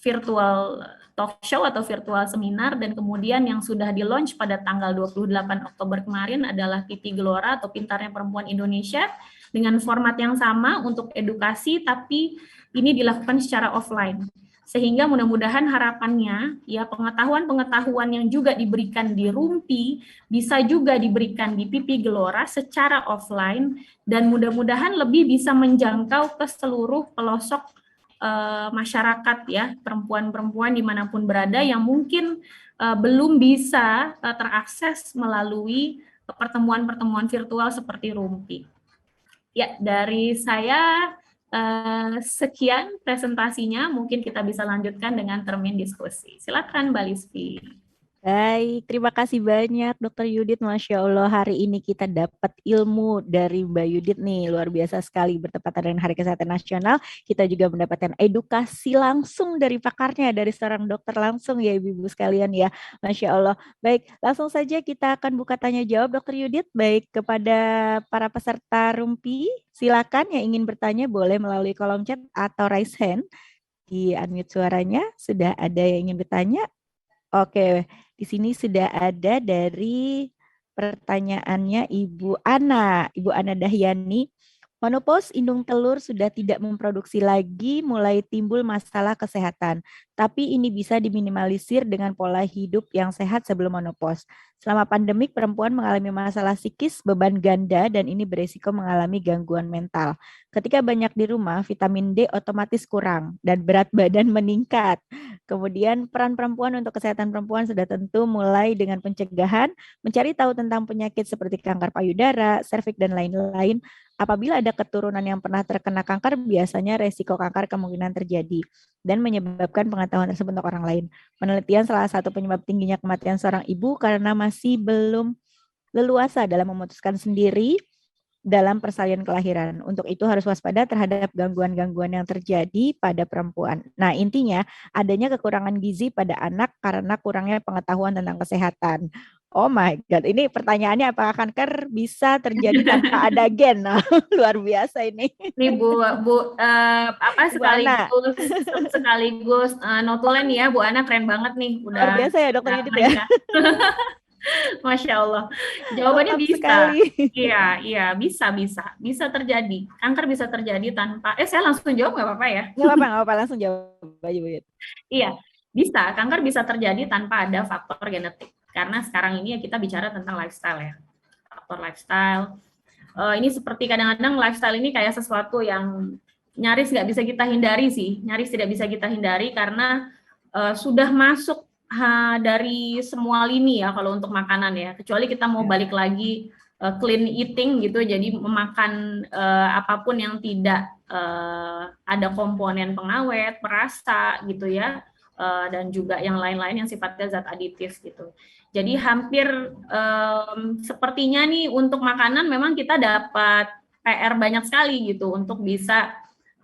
virtual talk show atau virtual seminar, dan kemudian yang sudah di-launch pada tanggal 28 Oktober kemarin adalah PT Gelora atau Pintarnya Perempuan Indonesia dengan format yang sama untuk edukasi, tapi ini dilakukan secara offline. Sehingga mudah-mudahan harapannya ya pengetahuan-pengetahuan yang juga diberikan di Rumpi bisa juga diberikan di PP Gelora secara offline, dan mudah-mudahan lebih bisa menjangkau ke seluruh pelosok masyarakat ya, perempuan-perempuan dimanapun berada yang mungkin belum bisa terakses melalui pertemuan-pertemuan virtual seperti Rumpi. Ya, dari saya sekian presentasinya, mungkin kita bisa lanjutkan dengan termin diskusi. Silakan Mbak Lisfi. Baik, terima kasih banyak Dr. Yudit. Masya Allah, hari ini kita dapat ilmu dari Mbak Yudit nih, luar biasa sekali. Bertepatan dengan Hari Kesehatan Nasional, kita juga mendapatkan edukasi langsung dari pakarnya, dari seorang dokter langsung ya Ibu-Ibu sekalian ya. Masya Allah. Baik, langsung saja kita akan buka tanya jawab Dr. Yudit. Baik, kepada para peserta Rumpi, silakan yang ingin bertanya boleh melalui kolom chat atau raise hand. Di unmute suaranya, sudah ada yang ingin bertanya? Oke, di sini sudah ada dari pertanyaannya Ibu Ana Dahyani. Menopause indung telur sudah tidak memproduksi lagi, mulai timbul masalah kesehatan. Tapi ini bisa diminimalisir dengan pola hidup yang sehat sebelum menopause. Selama pandemik, perempuan mengalami masalah psikis, beban ganda, dan ini beresiko mengalami gangguan mental. Ketika banyak di rumah, vitamin D otomatis kurang dan berat badan meningkat. Kemudian peran perempuan untuk kesehatan perempuan sudah tentu mulai dengan pencegahan, mencari tahu tentang penyakit seperti kanker payudara, serviks, dan lain-lain. Apabila ada keturunan yang pernah terkena kanker, biasanya resiko kanker kemungkinan terjadi dan menyebabkan pengetahuan tersebut untuk orang lain. Penelitian salah satu penyebab tingginya kematian seorang ibu karena masih belum leluasa dalam memutuskan sendiri dalam persalinan kelahiran. Untuk itu harus waspada terhadap gangguan-gangguan yang terjadi pada perempuan. Nah, intinya adanya kekurangan gizi pada anak karena kurangnya pengetahuan tentang kesehatan. Oh my God, ini pertanyaannya apakah kanker bisa terjadi tanpa ada gen? Nah, luar biasa ini. Ini sekaligus notulen ya Bu Ana, keren banget nih. Udah luar biasa ya Dokter Yudit ya. Masya Allah. Jawabannya Mantap bisa. Sekali. Iya, bisa terjadi. Kanker bisa terjadi tanpa. Saya langsung jawab nggak apa-apa ya? Nggak apa-apa, langsung jawab aja Bu. Iya, bisa. Kanker bisa terjadi tanpa ada faktor genetik. Karena sekarang ini ya kita bicara tentang lifestyle ya, faktor lifestyle. Ini seperti kadang-kadang lifestyle ini kayak sesuatu yang nyaris nggak bisa kita hindari sih, nyaris tidak bisa kita hindari karena sudah masuk dari semua lini ya kalau untuk makanan ya. Kecuali kita mau balik lagi clean eating gitu, jadi memakan apapun yang tidak ada komponen pengawet, perasa gitu ya. Dan juga yang lain-lain yang sifatnya zat aditif gitu. Jadi hampir sepertinya nih untuk makanan memang kita dapat PR banyak sekali gitu untuk bisa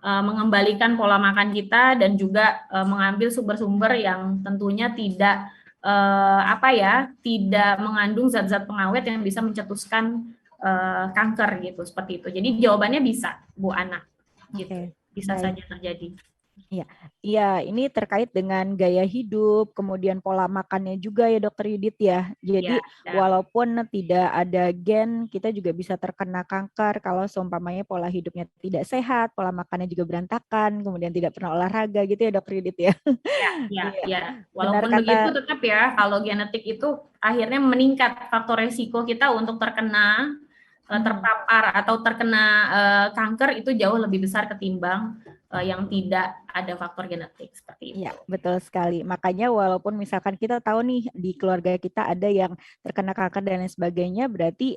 mengembalikan pola makan kita dan juga mengambil sumber-sumber yang tentunya tidak tidak mengandung zat-zat pengawet yang bisa mencetuskan kanker gitu, seperti itu. Jadi jawabannya bisa Bu Ana gitu. Bisa saja terjadi. Iya, ini terkait dengan gaya hidup, kemudian pola makannya juga ya Dokter Yudit ya. Ya, Jadi ya. walaupun tidak ada gen, kita juga bisa terkena kanker kalau seumpamanya pola hidupnya tidak sehat, pola makannya juga berantakan, kemudian tidak pernah olahraga gitu ya Dokter Yudit ya. Ya, ya, Iya, ya. benar Walaupun begitu kata. tetap ya kalau genetik itu akhirnya meningkat faktor resiko kita untuk terkena terpapar atau terkena kanker itu jauh lebih besar ketimbang yang tidak ada faktor genetik seperti Iya, itu. betul sekali. Makanya walaupun misalkan kita tahu nih di keluarga kita ada yang terkena kanker dan lain sebagainya, berarti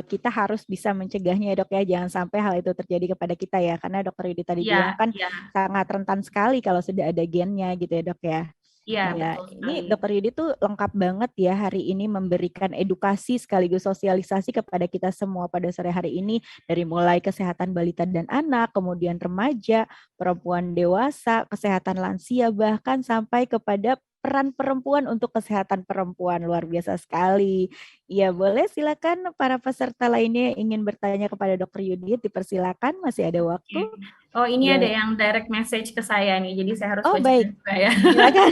kita harus bisa mencegahnya ya dok ya. Jangan sampai hal itu terjadi kepada kita ya. Karena dokter Yudi tadi Iya, bilang kan iya, sangat rentan sekali kalau sudah ada gennya gitu ya dok ya. iya, Iya, betul ini sekali. Dokter Yudi tuh lengkap banget ya hari ini memberikan edukasi sekaligus sosialisasi kepada kita semua pada sore hari ini dari mulai kesehatan balita dan anak, kemudian remaja, perempuan dewasa, kesehatan lansia, bahkan sampai kepada peran perempuan untuk kesehatan perempuan. Luar biasa sekali. Ya, boleh silakan para peserta lainnya yang ingin bertanya kepada Dokter Yudi, dipersilakan, masih ada waktu. Oh, ini ada Boleh. yang direct message ke saya nih, jadi saya harus Oh, bacakan baik. juga ya. Silakan.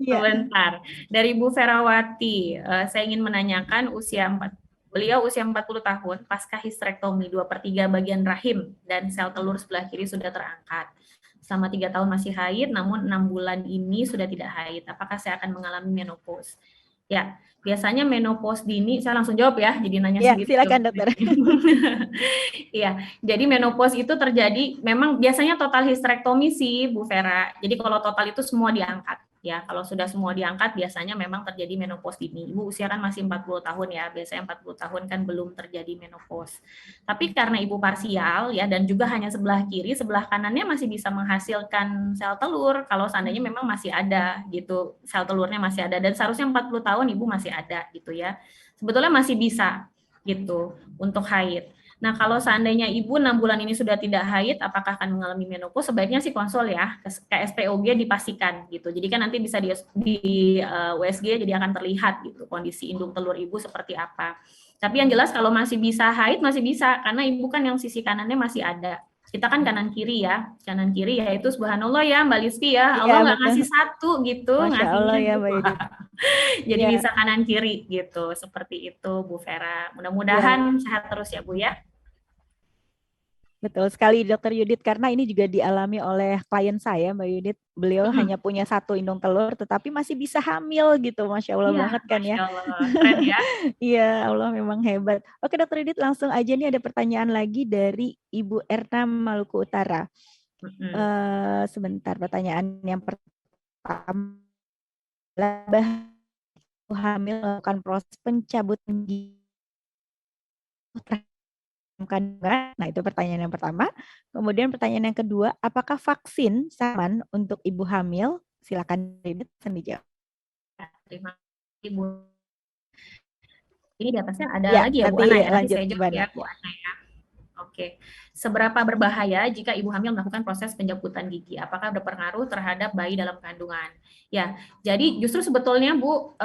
Iya. Sebentar. Dari Bu Ferawati, saya ingin menanyakan beliau usia 40 tahun, pasca histerektomi 2/3 bagian rahim dan sel telur sebelah kiri sudah terangkat. Selama 3 tahun masih haid, namun 6 bulan ini sudah tidak haid. Apakah saya akan mengalami menopause? Ya, biasanya menopause dini, saya langsung jawab ya, jadi nanya Ya, sendiri. silakan dokter. Iya, jadi menopause itu terjadi memang biasanya total histerektomi sih Bu Vera. Jadi kalau total itu semua diangkat ya. Kalau sudah semua diangkat biasanya memang terjadi menopause dini. Ibu usia kan masih 40 tahun ya. Biasanya 40 tahun kan belum terjadi menopause. Tapi karena ibu parsial ya dan juga hanya sebelah kiri, sebelah kanannya masih bisa menghasilkan sel telur kalau seandainya memang masih ada gitu. Sel telurnya masih ada dan seharusnya 40 tahun ibu masih ada gitu ya. Sebetulnya masih bisa gitu untuk haid. Nah, kalau seandainya ibu 6 bulan ini sudah tidak haid, apakah akan mengalami menopause? Sebaiknya sih konsul ya ke SPOG dipastikan gitu. Jadi kan nanti bisa di USG jadi akan terlihat gitu kondisi indung telur ibu seperti apa. Tapi yang jelas kalau masih bisa haid masih bisa karena ibu kan yang sisi kanannya masih ada. Kita kan kanan kiri ya, kanan kiri ya itu subhanallah ya Mbak Listi ya, Allah Iya, nggak betul. ngasih satu gitu, Masya Allah ngasihnya ya Mbak dua. Yudit. Jadi Iya, bisa kanan kiri gitu, seperti itu Bu Vera. iya, Mudah-mudahan sehat terus ya Bu ya. betul sekali Dokter Yudit karena ini juga dialami oleh klien saya Mbak Yudit. Beliau hanya punya satu indung telur tetapi masih bisa hamil gitu. Masya Allah Iya, banget kan ya. Masya Allah. Keren ya. Iya, Allah memang hebat. Oke Dokter Yudit langsung aja nih ada pertanyaan lagi dari Ibu Erna Maluku Utara. Sebentar pertanyaan yang pertama. Hamil melakukan proses pencabutan gigi kandungan. Nah, itu pertanyaan yang pertama. Kemudian pertanyaan yang kedua, apakah vaksin aman untuk ibu hamil? Silakan dijawab. Terima kasih Bu. Ini di atasnya ada Ya, lagi ya Bu nanti Ana ya. Nanti lanjut saya Bu jawab Ana. ya Bu Ana ya. Oke. Seberapa berbahaya jika ibu hamil melakukan proses pencabutan gigi? Apakah berpengaruh terhadap bayi dalam kandungan? Ya, jadi justru sebetulnya Bu,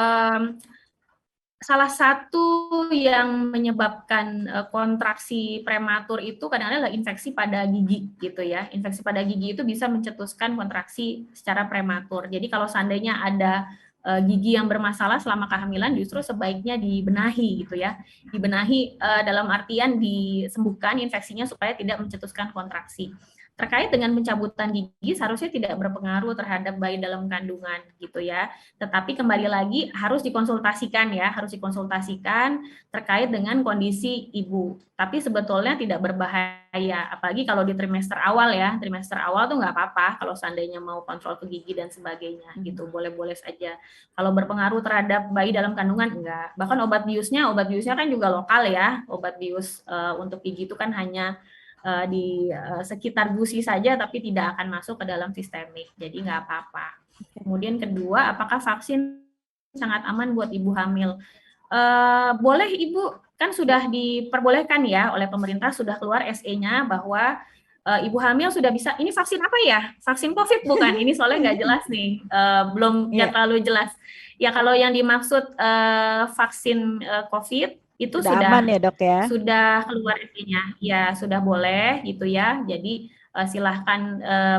salah satu yang menyebabkan kontraksi prematur itu kadang-kadang adalah infeksi pada gigi gitu ya. Infeksi pada gigi itu bisa mencetuskan kontraksi secara prematur. Jadi kalau seandainya ada gigi yang bermasalah selama kehamilan justru sebaiknya dibenahi gitu ya. Dibenahi dalam artian disembuhkan infeksinya supaya tidak mencetuskan kontraksi. Terkait dengan pencabutan gigi seharusnya tidak berpengaruh terhadap bayi dalam kandungan gitu ya. Tetapi kembali lagi harus dikonsultasikan ya, harus dikonsultasikan terkait dengan kondisi ibu. Tapi sebetulnya tidak berbahaya, apalagi kalau di trimester awal ya. Trimester awal tuh nggak apa-apa kalau seandainya mau kontrol ke gigi dan sebagainya gitu, boleh-boleh saja. Kalau berpengaruh terhadap bayi dalam kandungan enggak. Bahkan obat biusnya kan juga lokal ya. Obat bius untuk gigi itu kan hanya di sekitar gusi saja tapi tidak akan masuk ke dalam sistemik. Jadi nggak apa-apa. Kemudian kedua, apakah vaksin sangat aman buat ibu hamil? Boleh Ibu, kan sudah diperbolehkan ya oleh pemerintah, sudah keluar SE-nya bahwa ibu hamil sudah bisa, ini vaksin apa ya? Vaksin COVID bukan? Ini soalnya nggak jelas nih, belum nggak terlalu jelas. Ya kalau yang dimaksud vaksin COVID, itu Sudah aman ya dok ya? sudah keluar SE-nya, ya sudah boleh gitu ya. Jadi silahkan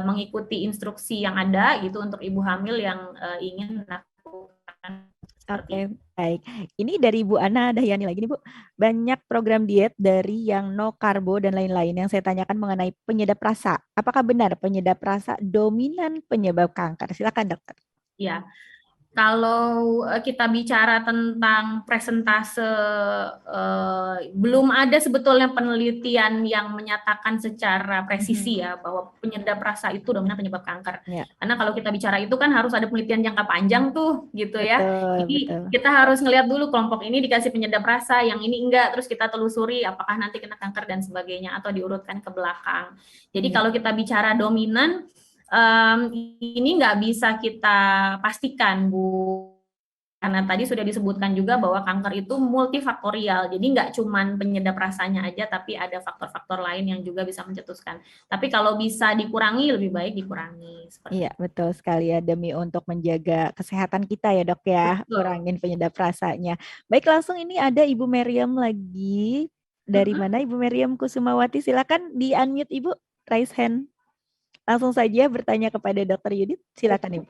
mengikuti instruksi yang ada gitu untuk ibu hamil yang ingin melakukan seperti Oke, baik. Ini dari Bu Ana Dahyani lagi nih Bu. Banyak program diet dari yang no karbo dan lain-lain yang saya tanyakan mengenai penyedap rasa. Apakah benar penyedap rasa dominan penyebab kanker? Silakan dokter. ya. Kalau kita bicara tentang presentase, belum ada sebetulnya penelitian yang menyatakan secara presisi ya bahwa penyedap rasa itu dominan penyebab kanker. Ya. Karena kalau kita bicara itu kan harus ada penelitian jangka panjang tuh gitu ya. Betul, Jadi betul. kita harus ngelihat dulu kelompok ini dikasih penyedap rasa, yang ini enggak, terus kita telusuri apakah nanti kena kanker dan sebagainya atau diurutkan ke belakang. Jadi kalau kita bicara dominan, ini nggak bisa kita pastikan, Bu, karena tadi sudah disebutkan juga bahwa kanker itu multifaktorial, jadi nggak cuman penyedap rasanya aja, tapi ada faktor-faktor lain yang juga bisa mencetuskan. Tapi kalau bisa dikurangi, lebih baik dikurangi. Iya, betul sekali ya, demi untuk menjaga kesehatan kita ya dok ya, Betul. kurangin penyedap rasanya. Baik, langsung ini ada Ibu Meriam lagi. Dari mana Ibu Meriam Kusumawati? Silakan di-unmute Ibu, raise hand. Langsung saja bertanya kepada Dr. Yudit. Silakan Ibu.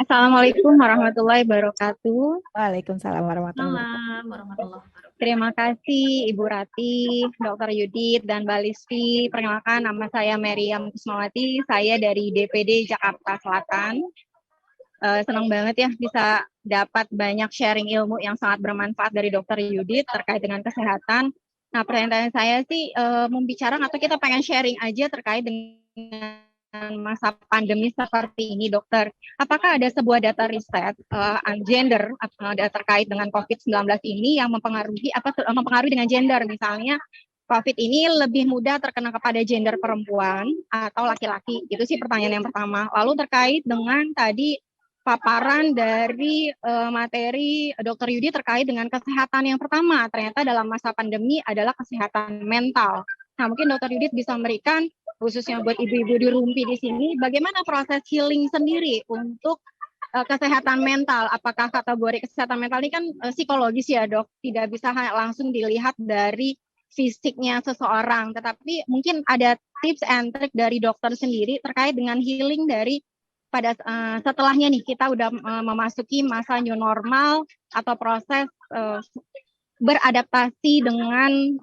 Assalamualaikum warahmatullahi wabarakatuh. Waalaikumsalam warahmatullahi wabarakatuh. Selamat warahmatullahi wabarakatuh. Terima kasih Ibu Rati, Dr. Yudit, dan Mbak Listi. Perkenalkan, nama saya Meriam Kusmawati. Saya dari DPD Jakarta Selatan. Senang banget ya bisa dapat banyak sharing ilmu yang sangat bermanfaat dari Dr. Yudit terkait dengan kesehatan. Nah, pertanyaan saya sih membicarakan atau kita pengen sharing aja terkait dengan masa pandemi seperti ini, dokter. Apakah ada sebuah data riset gender terkait dengan COVID-19 ini yang mempengaruhi dengan gender? Misalnya COVID ini lebih mudah terkena kepada gender perempuan atau laki-laki? Itu sih pertanyaan yang pertama. Lalu terkait dengan tadi paparan dari materi Dr. Yudi terkait dengan kesehatan yang pertama, ternyata dalam masa pandemi adalah kesehatan mental. Nah, mungkin Dr. Yudi bisa memberikan, khususnya buat ibu-ibu di Rumpi di sini, bagaimana proses healing sendiri untuk kesehatan mental. Apakah kategori kesehatan mental ini kan psikologis ya dok, tidak bisa langsung dilihat dari fisiknya seseorang, tetapi mungkin ada tips and trick dari dokter sendiri terkait dengan healing dari pada setelahnya nih kita udah memasuki masa new normal atau proses beradaptasi dengan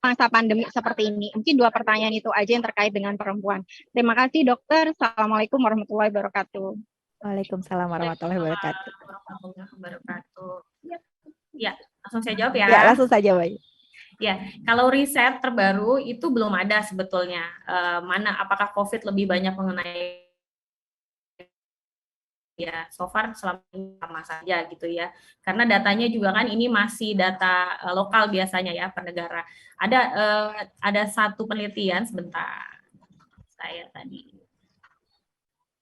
masa pandemi seperti ini. Mungkin 2 pertanyaan itu aja yang terkait dengan perempuan. Terima kasih dokter. Assalamualaikum warahmatullahi wabarakatuh. Waalaikumsalam warahmatullahi wabarakatuh. Ya, langsung saya jawab ya. Ya, langsung saja, Mbak. Ya, kalau riset terbaru itu belum ada sebetulnya. Mana apakah COVID lebih banyak mengenai, ya so far selama ini sama saja gitu ya, karena datanya juga kan ini masih data lokal biasanya ya per negara. Ada satu penelitian, sebentar saya tadi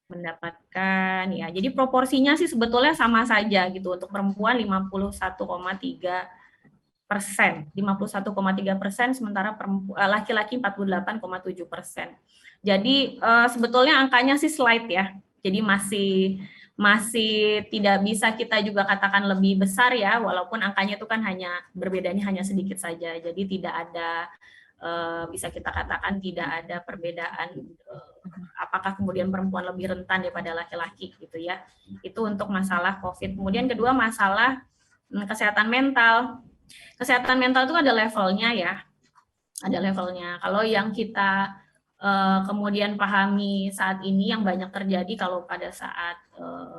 mendapatkan ya, jadi proporsinya sih sebetulnya sama saja gitu, untuk perempuan 51,3%, sementara laki-laki 48,7%. Jadi sebetulnya angkanya sih slide ya, jadi masih tidak bisa kita juga katakan lebih besar ya, walaupun angkanya itu kan berbedanya hanya sedikit saja. Jadi tidak ada, bisa kita katakan tidak ada perbedaan apakah kemudian perempuan lebih rentan daripada laki-laki gitu ya. Itu untuk masalah COVID. Kemudian kedua, masalah kesehatan mental. Kesehatan mental itu ada levelnya ya, ada levelnya. Kalau yang kita kemudian pahami saat ini yang banyak terjadi kalau pada saat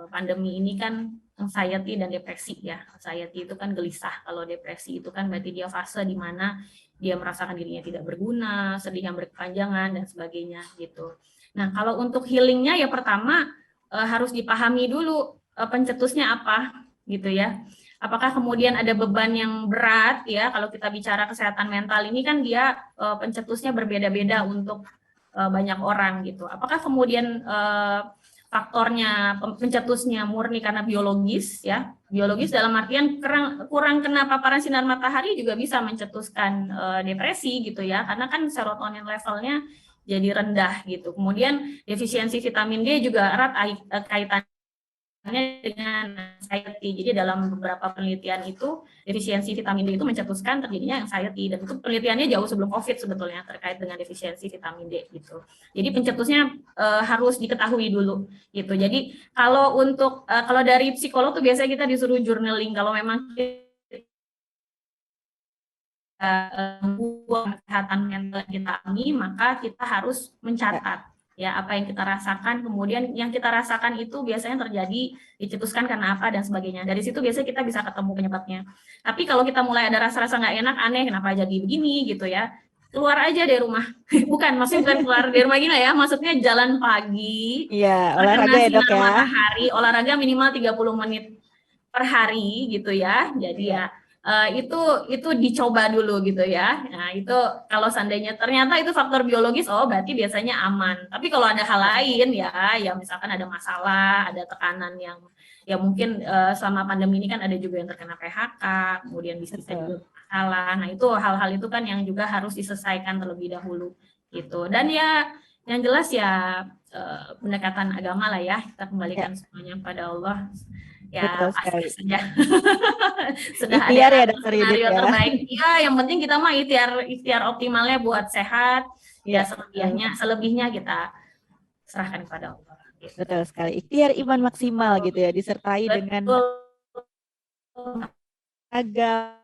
pandemi ini kan anxiety dan depresi ya. Anxiety itu kan gelisah, kalau depresi itu kan berarti dia fase di mana dia merasakan dirinya tidak berguna, sedih yang berkepanjangan dan sebagainya gitu. Nah, kalau untuk healingnya ya pertama harus dipahami dulu pencetusnya apa gitu ya. Apakah kemudian ada beban yang berat ya, kalau kita bicara kesehatan mental ini kan dia pencetusnya berbeda-beda untuk banyak orang gitu. Apakah kemudian faktornya pencetusnya murni karena biologis ya? Biologis dalam artian kurang kena paparan sinar matahari juga bisa mencetuskan depresi gitu ya, karena kan serotonin levelnya jadi rendah gitu. Kemudian defisiensi vitamin D juga erat kaitannya dengan anxiety. Jadi dalam beberapa penelitian itu defisiensi vitamin D itu mencetuskan terjadinya anxiety, dan itu penelitiannya jauh sebelum COVID sebetulnya terkait dengan defisiensi vitamin D gitu. Jadi pencetusnya harus diketahui dulu gitu. Jadi kalau untuk kalau dari psikolog tuh biasanya kita disuruh journaling kalau memang kesehatan mental kita alami, maka kita harus mencatat ya apa yang kita rasakan, kemudian yang kita rasakan itu biasanya terjadi dicetuskan karena apa dan sebagainya. Dari situ biasanya kita bisa ketemu penyebabnya. Tapi kalau kita mulai ada rasa-rasa nggak enak, aneh, kenapa jadi begini gitu ya, keluar aja dari rumah. Maksudnya bukan keluar dari rumah gini ya, maksudnya jalan pagi, Iya, olahraga ya dok ya. matahari, olahraga minimal 30 menit per hari gitu ya. Jadi ya itu dicoba dulu gitu ya. Nah itu kalau seandainya ternyata itu faktor biologis, oh berarti biasanya aman. Tapi kalau ada hal lain ya misalkan ada masalah, ada tekanan yang ya mungkin selama pandemi ini kan ada juga yang terkena PHK, kemudian bisnisnya juga masalah. Nah itu hal-hal itu kan yang juga harus diselesaikan terlebih dahulu gitu. Dan ya yang jelas ya pendekatan agama lah ya, kita kembalikan semuanya pada Allah. Ya pasti saja sudah ikhtiar ada ya dokter Yudit ya. terbaik ya, yang penting kita mah ikhtiar optimalnya buat sehat ya, selebihnya kita serahkan kepada Allah gitu. Betul sekali, ikhtiar iman maksimal gitu ya, disertai dengan agama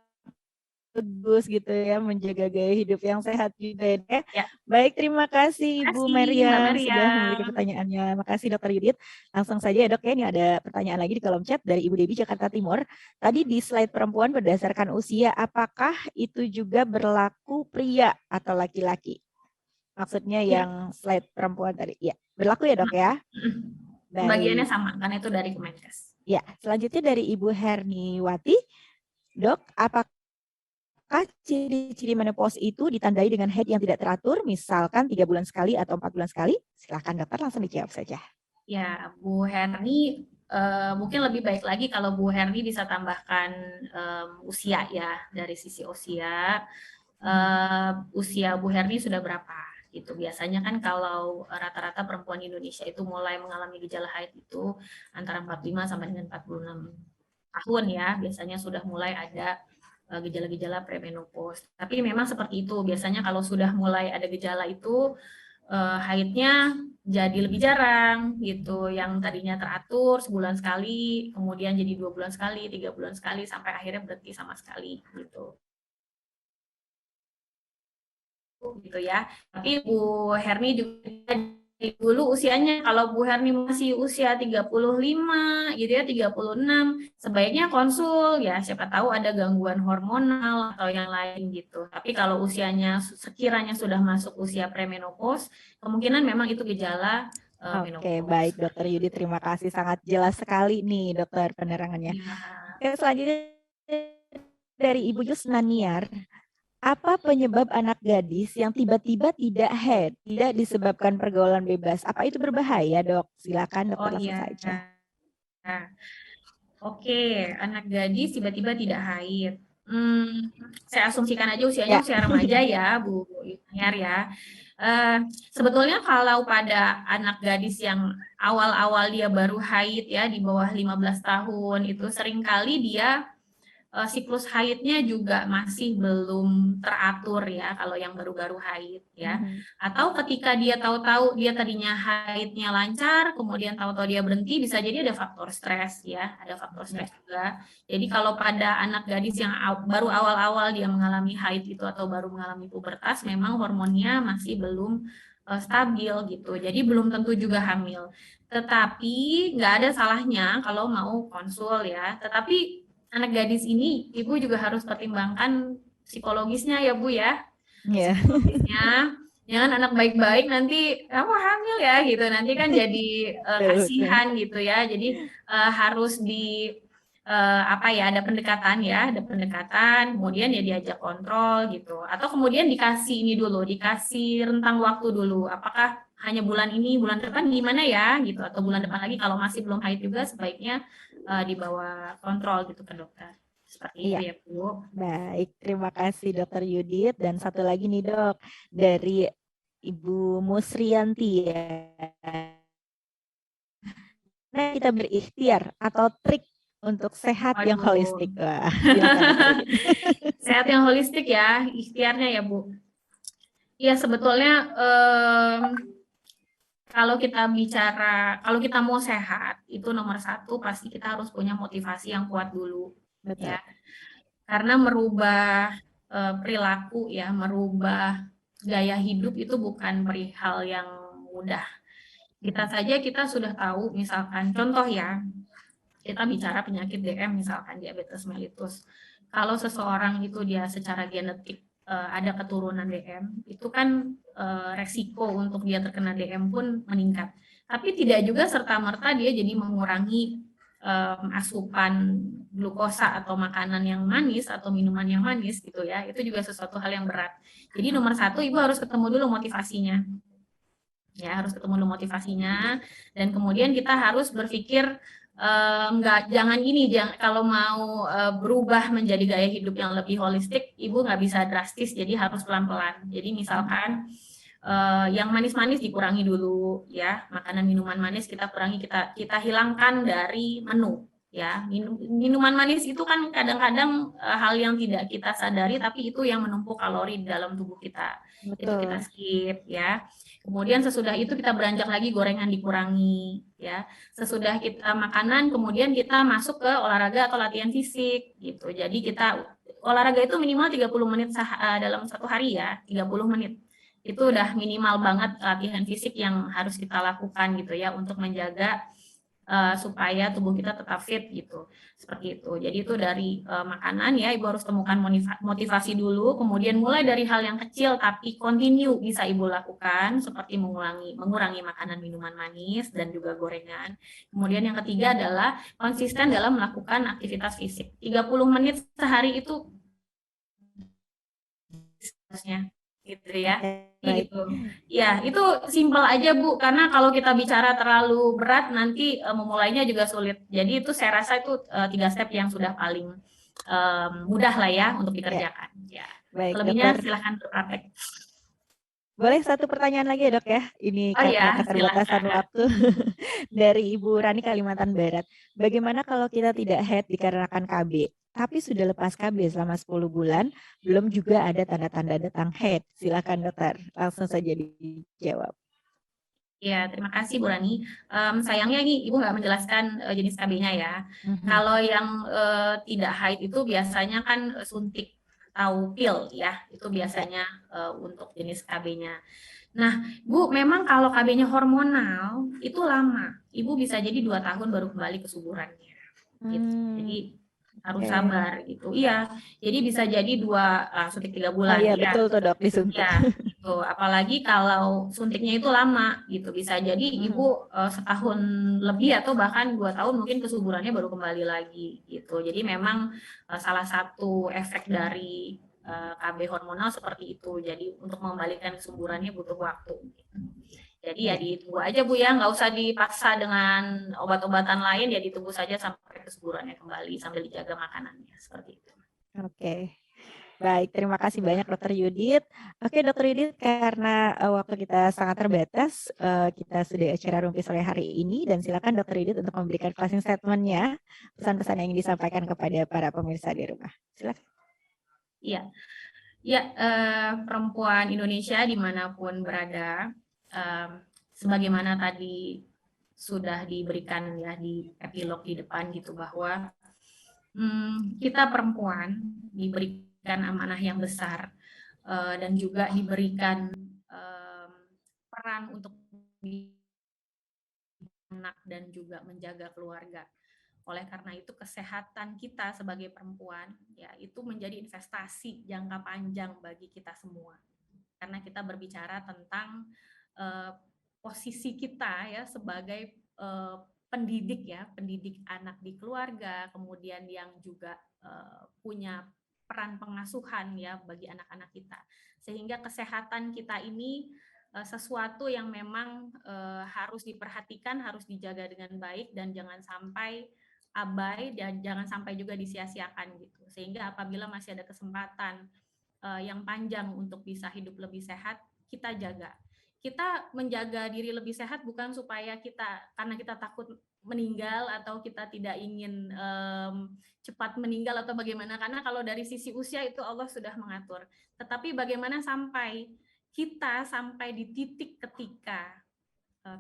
bagus gitu ya, menjaga gaya hidup yang sehat juga ya. Baik, terima kasih Ibu Meriam sudah memiliki pertanyaannya. Makasih Dokter Yudit. Langsung saja ya dok ya, ini ada pertanyaan lagi di kolom chat dari Ibu Debi Jakarta Timur. Tadi di slide perempuan berdasarkan usia, apakah itu juga berlaku pria atau laki-laki? Maksudnya yang slide perempuan tadi. Ya, berlaku ya dok ya? Bagiannya sama, karena itu dari Kemenkes. Ya, selanjutnya dari Ibu Herniwati. Dok, apakah ciri-ciri menopause itu ditandai dengan haid yang tidak teratur, misalkan 3 bulan sekali atau 4 bulan sekali? Silakan dokter, langsung dijawab saja. Ya, Bu Herni, mungkin lebih baik lagi kalau Bu Herni bisa tambahkan usia ya, dari sisi usia. Usia Bu Herni sudah berapa? Gitu. Biasanya kan kalau rata-rata perempuan Indonesia itu mulai mengalami gejala haid itu antara 45 sampai dengan 46 tahun ya, biasanya sudah mulai ada gejala-gejala premenopause. Tapi memang seperti itu, biasanya kalau sudah mulai ada gejala itu haidnya jadi lebih jarang gitu, yang tadinya teratur sebulan sekali, kemudian jadi 2 bulan sekali, 3 bulan sekali, sampai akhirnya berhenti sama sekali gitu. Gitu ya. Tapi Bu Herni juga dulu usianya, kalau Bu Herni masih usia 35 gitu ya, 36, sebaiknya konsul ya, siapa tahu ada gangguan hormonal atau yang lain gitu. Tapi kalau usianya sekiranya sudah masuk usia premenopause, kemungkinan memang itu gejala menopause. Oke, baik Dokter Yudit, terima kasih, sangat jelas sekali nih dokter penerangannya. Ya. Oke, selanjutnya dari Ibu Yusnaniar. Apa penyebab anak gadis yang tiba-tiba tidak haid, tidak disebabkan pergaulan bebas? Apa itu berbahaya, dok? Silakan dokter, langsung saja. Oke, anak gadis tiba-tiba tidak haid. Saya asumsikan aja usianya usia remaja ya, Bu Yusniar ya. Sebetulnya kalau pada anak gadis yang awal-awal dia baru haid ya, di bawah 15 tahun, itu seringkali dia siklus haidnya juga masih belum teratur ya, kalau yang baru-baru haid ya. Atau ketika dia tahu-tahu dia tadinya haidnya lancar, kemudian tahu-tahu dia berhenti, bisa jadi ada faktor stres ya, ada faktor stres juga. Jadi kalau pada anak gadis yang baru awal-awal dia mengalami haid itu atau baru mengalami pubertas, memang hormonnya masih belum stabil gitu. Jadi belum tentu juga hamil. Tetapi nggak ada salahnya kalau mau konsul ya. Tetapi anak gadis ini, Ibu juga harus pertimbangkan psikologisnya ya Bu ya. Psikologisnya, jangan anak baik-baik nanti kamu hamil ya gitu, nanti kan jadi kasihan gitu ya. Jadi harus ada pendekatan ya, ada pendekatan, kemudian ya diajak kontrol gitu. Atau kemudian dikasih ini dulu, dikasih rentang waktu dulu. Apakah hanya bulan ini, bulan depan gimana ya gitu, atau bulan depan lagi kalau masih belum haid juga sebaiknya dibawa kontrol gitu ke dokter. Seperti itu ya Bu. Baik, terima kasih Dokter Yudit. Dan satu lagi nih dok, dari Ibu Musrianti ya. kita berikhtiar atau trik untuk sehat yang Waduh. holistik? Wah, silakan Dr. Yudit. Sehat yang holistik ya, ikhtiarnya ya Bu. Ya sebetulnya kalau kita mau sehat, itu nomor satu pasti kita harus punya motivasi yang kuat dulu. Betul. Ya. Karena merubah perilaku ya, merubah gaya hidup itu bukan perihal yang mudah. Kita sudah tahu, misalkan contoh ya, kita bicara penyakit DM misalkan diabetes mellitus. Kalau seseorang itu dia secara genetik ada keturunan DM, itu kan resiko untuk dia terkena DM pun meningkat. Tapi tidak juga serta-merta dia jadi mengurangi asupan glukosa atau makanan yang manis atau minuman yang manis gitu ya. Itu juga sesuatu hal yang berat. Jadi nomor satu, Ibu harus ketemu dulu motivasinya. Ya, harus ketemu dulu motivasinya, dan kemudian kita harus berpikir kalau mau berubah menjadi gaya hidup yang lebih holistik, Ibu nggak bisa drastis, jadi harus pelan-pelan. Jadi misalkan yang manis-manis dikurangi dulu ya, makanan minuman manis kita kurangi, kita hilangkan dari menu ya. Minuman manis itu kan kadang-kadang hal yang tidak kita sadari, tapi itu yang menumpuk kalori di dalam tubuh kita. Betul. Itu kita skip ya. Kemudian sesudah itu kita beranjak lagi, gorengan dikurangi ya. Sesudah kita makanan, kemudian kita masuk ke olahraga atau latihan fisik gitu. Jadi kita olahraga itu minimal 30 menit dalam satu hari ya, 30 menit. Itu udah minimal banget latihan fisik yang harus kita lakukan gitu ya, untuk menjaga supaya tubuh kita tetap fit gitu, seperti itu. Jadi itu dari makanan ya, Ibu harus temukan motivasi dulu, kemudian mulai dari hal yang kecil tapi continue bisa Ibu lakukan, seperti mengurangi makanan minuman manis dan juga gorengan. Kemudian yang ketiga adalah konsisten dalam melakukan aktivitas fisik. 30 menit sehari itu harusnya gitu ya. Baik. Gitu. Ya, itu simpel aja Bu, karena kalau kita bicara terlalu berat nanti memulainya juga sulit. Jadi itu saya rasa itu 3 step yang sudah paling mudah lah ya untuk dikerjakan. Ya. Baik, Selebihnya Dokter. silahkan berpraktek. Boleh satu pertanyaan lagi ya Dok ya? Ini Oh karena ya, keterbatasan silakan. waktu. Dari Ibu Rani, Kalimantan Barat. Bagaimana kalau kita tidak haid dikarenakan KB, tapi sudah lepas KB selama 10 bulan, belum juga ada tanda-tanda datang haid? Silakan Dokter, langsung saja dijawab. Ya, terima kasih Bu Rani. Sayangnya ini Ibu nggak menjelaskan jenis KB-nya ya. Kalau yang tidak haid itu biasanya kan suntik atau pil ya, itu biasanya untuk jenis KB-nya. Nah, Bu, memang kalau KB-nya hormonal itu lama. Ibu bisa jadi 2 tahun baru kembali kesuburannya. Gitu. Jadi harus sabar gitu. Iya, jadi bisa jadi suntik 3 bulan. Oh iya, betul tuh Dok, disuntik. Ya, gitu. Apalagi kalau suntiknya itu lama gitu. Bisa jadi Ibu setahun lebih atau bahkan 2 tahun mungkin kesuburannya baru kembali lagi gitu. Jadi memang salah satu efek dari KB hormonal seperti itu. Jadi untuk mengembalikan kesuburannya butuh waktu. Jadi ya ditunggu aja Bu ya, nggak usah dipaksa dengan obat-obatan lain, ya ditunggu saja sampai kesuburannya kembali sambil dijaga makanannya, seperti itu. Oke. Baik, terima kasih banyak Dokter Yudit. Oke Dokter Yudit, karena waktu kita sangat terbatas, kita sudah acara Rumpi sore hari ini, dan silakan Dokter Yudit untuk memberikan closing statement-nya, pesan-pesan yang ingin disampaikan kepada para pemirsa di rumah. Silakan. Iya, ya, perempuan Indonesia dimanapun berada, sebagaimana tadi sudah diberikan ya di epilog di depan gitu, bahwa kita perempuan diberikan amanah yang besar dan juga diberikan peran untuk anak dan juga menjaga keluarga. Oleh karena itu kesehatan kita sebagai perempuan ya itu menjadi investasi jangka panjang bagi kita semua. Karena kita berbicara tentang posisi kita ya sebagai pendidik ya, pendidik anak di keluarga, kemudian yang juga punya peran pengasuhan ya bagi anak-anak kita. Sehingga kesehatan kita ini sesuatu yang memang harus diperhatikan, harus dijaga dengan baik, dan jangan sampai abai dan jangan sampai juga disia-siakan gitu. Sehingga apabila masih ada kesempatan yang panjang untuk bisa hidup lebih sehat, kita jaga. Kita menjaga diri lebih sehat bukan supaya karena kita takut meninggal atau kita tidak ingin cepat meninggal atau bagaimana, karena kalau dari sisi usia itu Allah sudah mengatur. Tetapi bagaimana sampai di titik ketika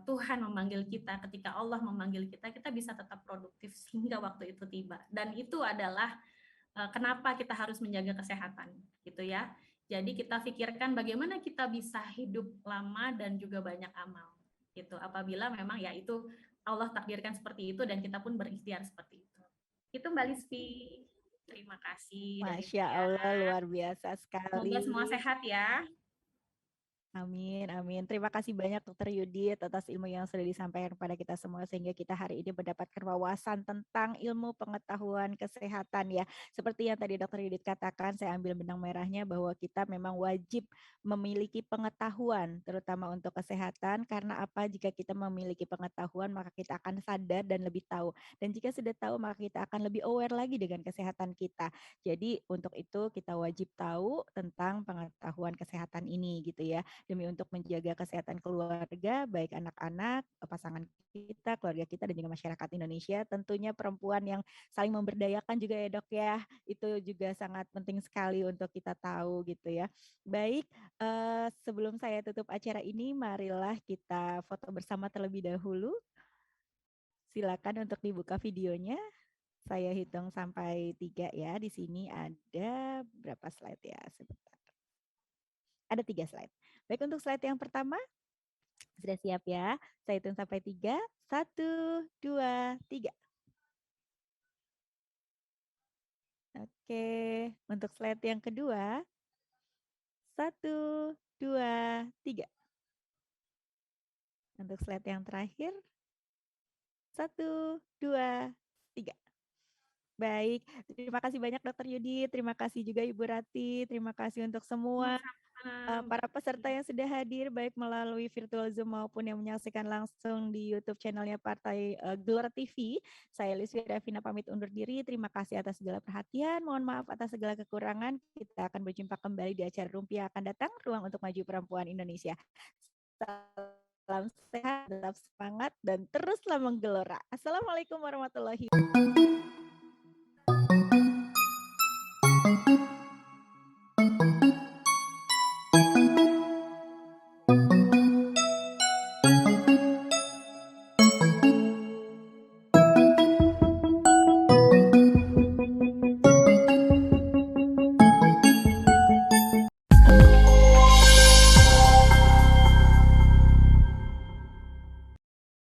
Tuhan memanggil kita, ketika Allah memanggil kita, kita bisa tetap produktif sehingga waktu itu tiba. Dan itu adalah kenapa kita harus menjaga kesehatan, gitu ya. Jadi kita pikirkan bagaimana kita bisa hidup lama dan juga banyak amal, gitu. Apabila memang ya itu Allah takdirkan seperti itu dan kita pun berikhtiar seperti itu. Itu Mbak Lisfi. Terima kasih. Masya Allah, luar biasa sekali. Semoga semua sehat ya. Amin, amin. Terima kasih banyak Dr. Yudit atas ilmu yang sudah disampaikan kepada kita semua sehingga kita hari ini mendapatkan wawasan tentang ilmu pengetahuan kesehatan ya. Seperti yang tadi Dr. Yudit katakan, saya ambil benang merahnya bahwa kita memang wajib memiliki pengetahuan terutama untuk kesehatan, karena apa? Jika kita memiliki pengetahuan maka kita akan sadar dan lebih tahu. Dan jika sudah tahu maka kita akan lebih aware lagi dengan kesehatan kita. Jadi untuk itu kita wajib tahu tentang pengetahuan kesehatan ini gitu ya. Demi untuk menjaga kesehatan keluarga, baik anak-anak, pasangan kita, keluarga kita, dan juga masyarakat Indonesia. Tentunya perempuan yang saling memberdayakan juga ya dok ya, itu juga sangat penting sekali untuk kita tahu gitu ya. Baik, sebelum saya tutup acara ini, marilah kita foto bersama terlebih dahulu. Silakan untuk dibuka videonya. Saya hitung sampai 3 ya. Di sini ada berapa slide ya? Sebentar. Ada 3 slide. Baik, untuk slide yang pertama, sudah siap ya? Saya hitung sampai 3. 1, 2, 3. Oke, untuk slide yang kedua. 1, 2, 3. Untuk slide yang terakhir. 1, 2, 3. Baik, terima kasih banyak Dr. Yudit, terima kasih juga Ibu Rati, terima kasih untuk semua para peserta yang sudah hadir baik melalui virtual Zoom maupun yang menyaksikan langsung di YouTube channelnya Partai Gelora TV. Saya Lisfi Davina pamit undur diri. Terima kasih atas segala perhatian. Mohon maaf atas segala kekurangan. Kita akan berjumpa kembali di acara Rumpia akan datang, Ruang untuk Maju Perempuan Indonesia. Salam sehat, tetap semangat, dan teruslah menggelora. Assalamualaikum warahmatullahi wabarakatuh.